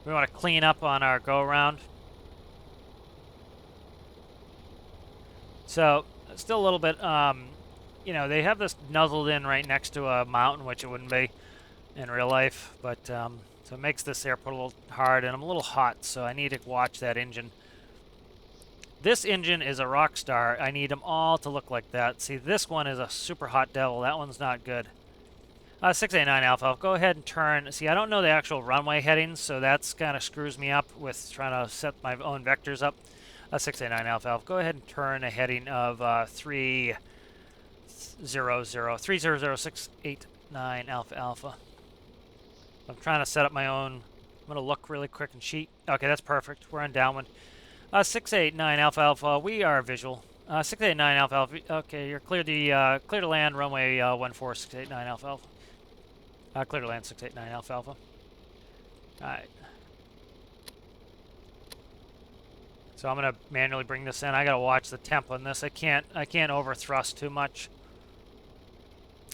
S1: We want to clean up on our go around. So, still a little bit, you know, they have this nuzzled in right next to a mountain, which it wouldn't be in real life, but so it makes this airport a little hard, and I'm a little hot, so I need to watch that engine. This engine is a rock star. I need them all to look like that. See, this one is a super hot devil. That one's not good. 689 Alpha Alpha, go ahead and turn. See, I don't know the actual runway headings, so that's kind of screws me up with trying to set my own vectors up. 689 Alpha Alpha, go ahead and turn a heading of 300, 689 Alpha Alpha. I'm trying to set up my own. I'm going to look really quick and cheat. Okay, that's perfect. We're on downwind. 689 Alpha Alpha, we are visual. 689 Alpha Alpha, okay, you're clear to land runway 14, 689 Alpha Alpha. Clear to land 689 Alpha Alpha. Alright. So I'm gonna manually bring this in. I gotta watch the temp on this. I can't over thrust too much.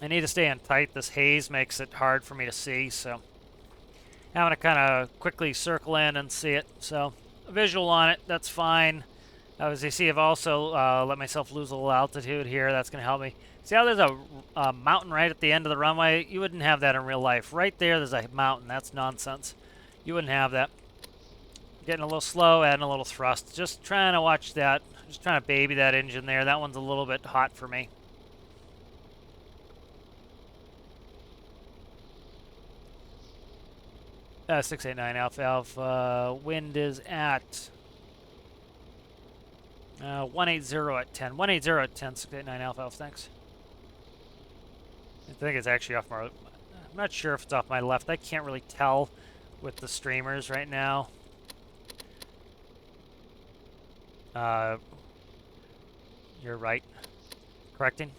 S1: I need to stay in tight. This haze makes it hard for me to see, so I'm gonna kind of quickly circle in and see it. So a visual on it, that's fine. As you see, I've also let myself lose a little altitude here. That's gonna help me. See how there's a mountain right at the end of the runway? You wouldn't have that in real life. Right there, there's a mountain. That's nonsense. You wouldn't have that. Getting a little slow, adding a little thrust. Just trying to watch that. Just trying to baby that engine there. That one's a little bit hot for me. Uh, 689 Alpha Alpha. Wind is at 180 at 10. 180 at 10. 689 Alpha Alpha. Thanks. I think it's actually off my... I'm not sure if it's off my left. I can't really tell with the streamers right now. You're right. Correcting.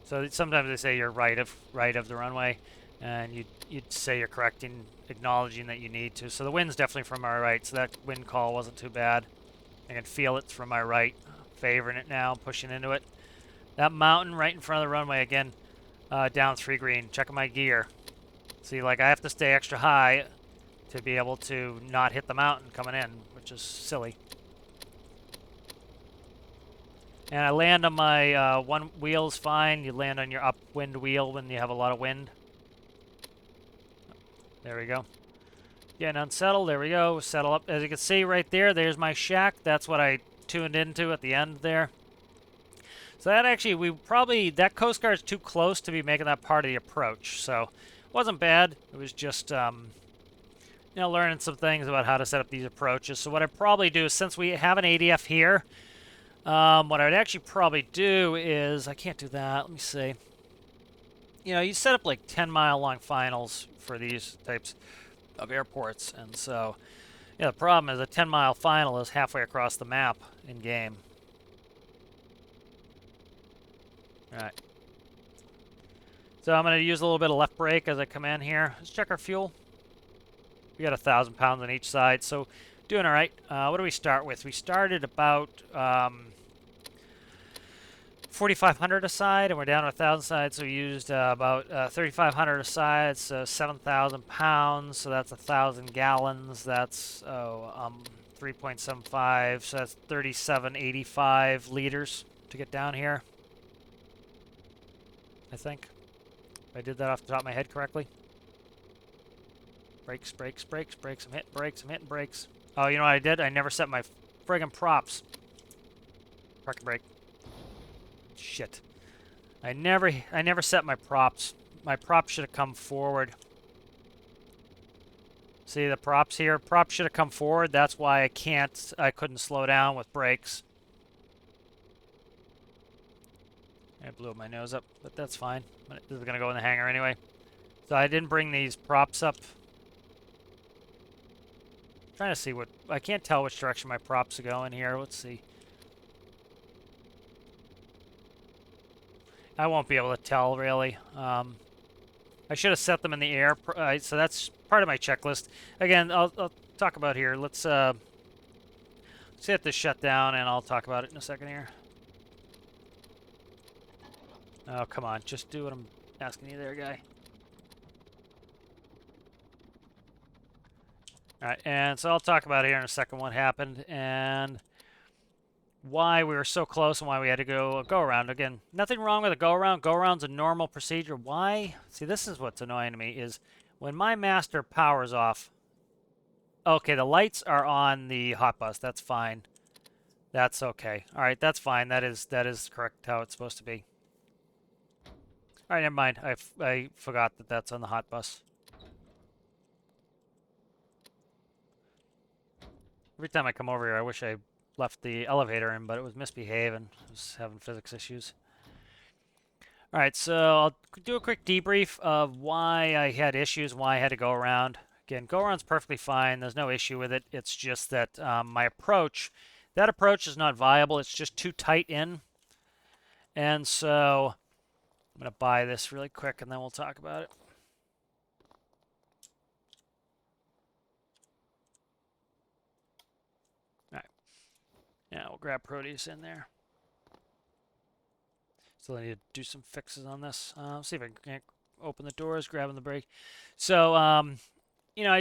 S1: So sometimes they say you're right of the runway, and you'd say you're correcting, acknowledging that you need to. So the wind's definitely from our right, so that wind call wasn't too bad. I can feel it from my right. Favoring it now, pushing into it. That mountain right in front of the runway again, down 3 green. Checking my gear. See, like I have to stay extra high to be able to not hit the mountain coming in, which is silly. And I land on my one wheel's fine. You land on your upwind wheel when you have a lot of wind. There we go. Getting unsettled. There we go. Settle up. As you can see right there, there's my shack. That's what I tuned into at the end there. So that actually, that Coast Guard's too close to be making that part of the approach. So it wasn't bad. It was just, learning some things about how to set up these approaches. So what I'd probably do is, since we have an ADF here, what I would actually probably do is, I can't do that. Let me see. You set up like 10-mile long finals for these types of airports. And so, the problem is a 10-mile final is halfway across the map in game. All right. So I'm going to use a little bit of left brake as I come in here. Let's check our fuel. We got 1,000 pounds on each side, so doing all right. What do we start with? We started about 4,500 a side, and we're down to 1,000 sides, so we used about 3,500 a side, so 7,000 pounds, so that's 1,000 gallons. That's 3.75, so that's 3,785 liters to get down here, I think. If I did that off the top of my head correctly. Brakes, brakes, brakes, brakes. I'm hitting brakes. I'm hitting brakes. Oh, you know what I did? I never set my friggin' props. Parking brake. Shit. I never set my props. My props should have come forward. See the props here? Props should have come forward. That's why I couldn't slow down with brakes. I blew my nose up, but that's fine. This is gonna go in the hangar anyway. So I didn't bring these props up. Trying to see I can't tell which direction my props are going here. Let's see. I won't be able to tell really. I should have set them in the air, so that's part of my checklist. Again, I'll talk about here. Let's hit this shutdown, and I'll talk about it in a second here. Oh, come on. Just do what I'm asking you there, guy. All right, and so I'll talk about here in a second what happened and why we were so close and why we had to go around. Again, nothing wrong with a go around. Go around's a normal procedure. Why? See, this is what's annoying to me is when my master powers off. Okay, the lights are on the hot bus. That's fine. That's okay. All right, that's fine. That is correct how it's supposed to be. All right, never mind. I forgot that that's on the hot bus. Every time I come over here, I wish I left the elevator in, but it was misbehaving. I was having physics issues. All right, so I'll do a quick debrief of why I had issues, why I had to go around. Again, go around's perfectly fine. There's no issue with it. It's just that my approach, that approach is not viable. It's just too tight in. And so I'm going to buy this really quick, and then we'll talk about it. Yeah, we'll grab Proteus in there. Still need to do some fixes on this. See if I can open the doors, grabbing the brake. So, I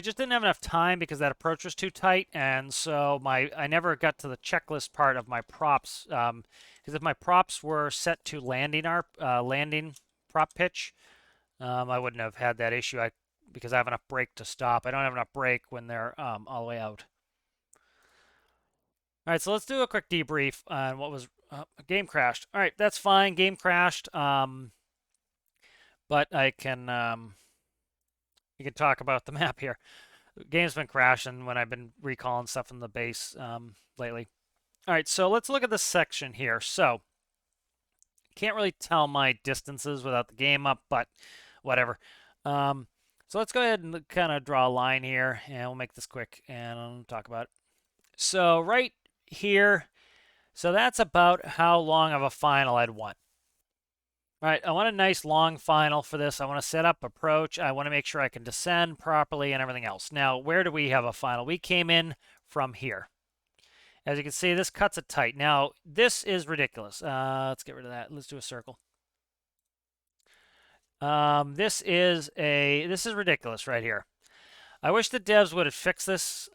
S1: just didn't have enough time because that approach was too tight, and so I never got to the checklist part of my props. Because if my props were set to landing prop pitch, I wouldn't have had that issue. Because I have enough brake to stop. I don't have enough brake when they're all the way out. All right, so let's do a quick debrief on what was game crashed. All right, that's fine. Game crashed. But I can you can talk about the map here. The game's been crashing when I've been recalling stuff from the base lately. All right, so let's look at this section here. So can't really tell my distances without the game up, but whatever. So let's go ahead and kind of draw a line here, and we'll make this quick, and I'll talk about it. So right here, so that's about how long of a final I'd want. All right, I want a nice long final for this. I want to set up approach. I want to make sure I can descend properly and everything else. Now, where do we have a final? We came in from here. As you can see, this cuts it tight. Now, this is ridiculous. Let's get rid of that. Let's do a circle. This is ridiculous right here. I wish the devs would have fixed this.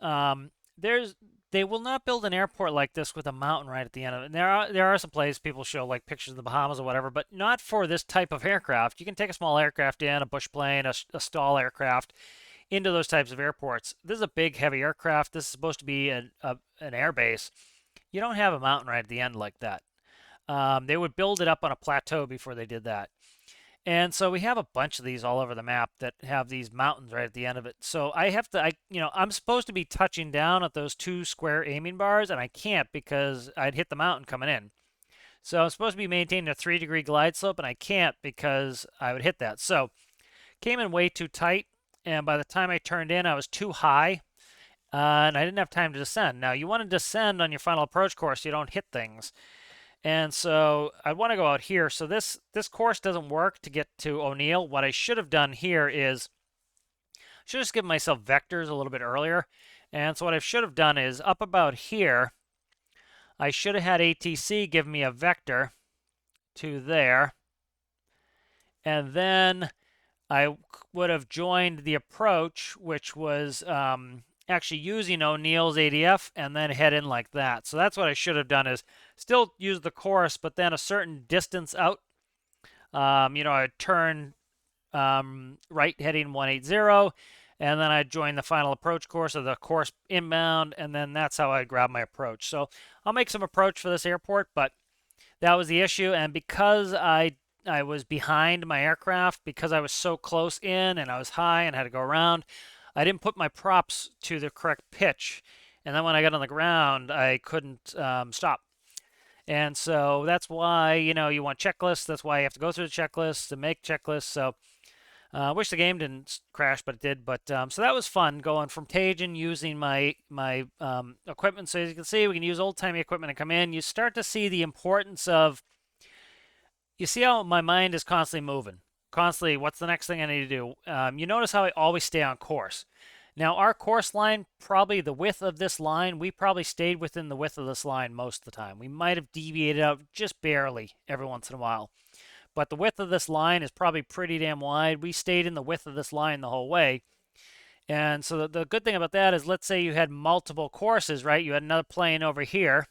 S1: They will not build an airport like this with a mountain right at the end of it. And there are some places people show like pictures of the Bahamas or whatever, but not for this type of aircraft. You can take a small aircraft in, a bush plane, a stall aircraft, into those types of airports. This is a big, heavy aircraft. This is supposed to be an air base. You don't have a mountain right at the end like that. They would build it up on a plateau before they did that. And so we have a bunch of these all over the map that have these mountains right at the end of it. So I have to, I'm supposed to be touching down at those two square aiming bars, and I can't because I'd hit the mountain coming in. So I'm supposed to be maintaining a 3-degree glide slope, and I can't because I would hit that. So came in way too tight, and by the time I turned in, I was too high, and I didn't have time to descend. Now, you want to descend on your final approach course so you don't hit things. And so I want to go out here. So this course doesn't work to get to O'Neill. What I should have done here is I should have just given myself vectors a little bit earlier. And so what I should have done is up about here, I should have had ATC give me a vector to there. And then I would have joined the approach, which was actually using O'Neill's ADF and then head in like that. So that's what I should have done is still use the course, but then a certain distance out. I'd turn right heading 180, and then I'd join the final approach course of the course inbound, and then that's how I'd grab my approach. So I'll make some approach for this airport, but that was the issue. And because I was behind my aircraft, because I was so close in and I was high and had to go around, I didn't put my props to the correct pitch. And then when I got on the ground, I couldn't stop. And so that's why, you want checklists. That's why you have to go through the checklist to make checklists. So I wish the game didn't crash, but it did. But so that was fun going from Tajin using my equipment. So as you can see, we can use old-timey equipment and come in. You start to see the importance of, you see how my mind is constantly moving. Constantly, what's the next thing I need to do? You notice how I always stay on course. Now, our course line, probably the width of this line, we probably stayed within the width of this line most of the time. We might have deviated out just barely every once in a while. But the width of this line is probably pretty damn wide. We stayed in the width of this line the whole way. And so the good thing about that is, let's say you had multiple courses, right? You had another plane over here,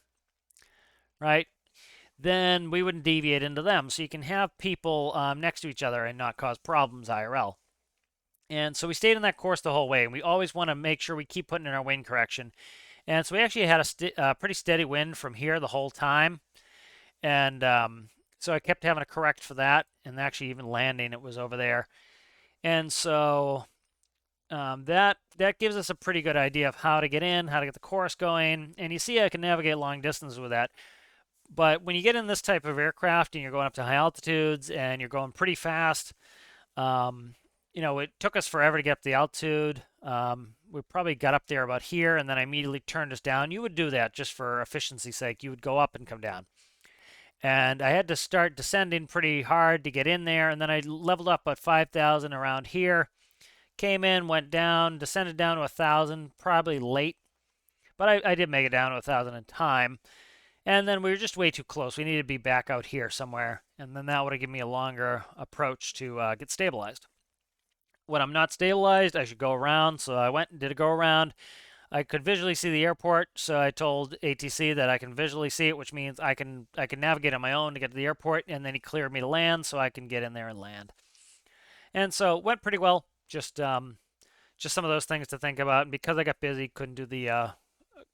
S1: right? Then we wouldn't deviate into them. So you can have people next to each other and not cause problems IRL. And so we stayed in that course the whole way. And we always want to make sure we keep putting in our wind correction. And so we actually had a pretty steady wind from here the whole time. And so I kept having to correct for that. And actually even landing, it was over there. And so that gives us a pretty good idea of how to get in, how to get the course going. And you see I can navigate long distances with that. But when you get in this type of aircraft and you're going up to high altitudes and you're going pretty fast, it took us forever to get up the altitude. We probably got up there about here, and then I immediately turned us down. You would do that just for efficiency's sake. You would go up and come down. And I had to start descending pretty hard to get in there, and then I leveled up at 5,000 around here. Came in, went down, descended down to 1,000, probably late. But I did make it down to 1,000 in time. And then we were just way too close. We needed to be back out here somewhere. And then that would have given me a longer approach to get stabilized. When I'm not stabilized, I should go around. So I went and did a go around. I could visually see the airport, so I told ATC that I can visually see it, which means I can navigate on my own to get to the airport, and then he cleared me to land, so I can get in there and land. And so it went pretty well. Just some of those things to think about. And because I got busy, couldn't do the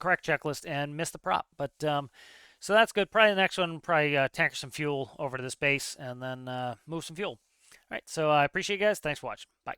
S1: correct checklist and missed the prop. But so that's good. Probably the next one, tanker some fuel over to this base and then move some fuel. All right, so I appreciate you guys. Thanks for watching. Bye.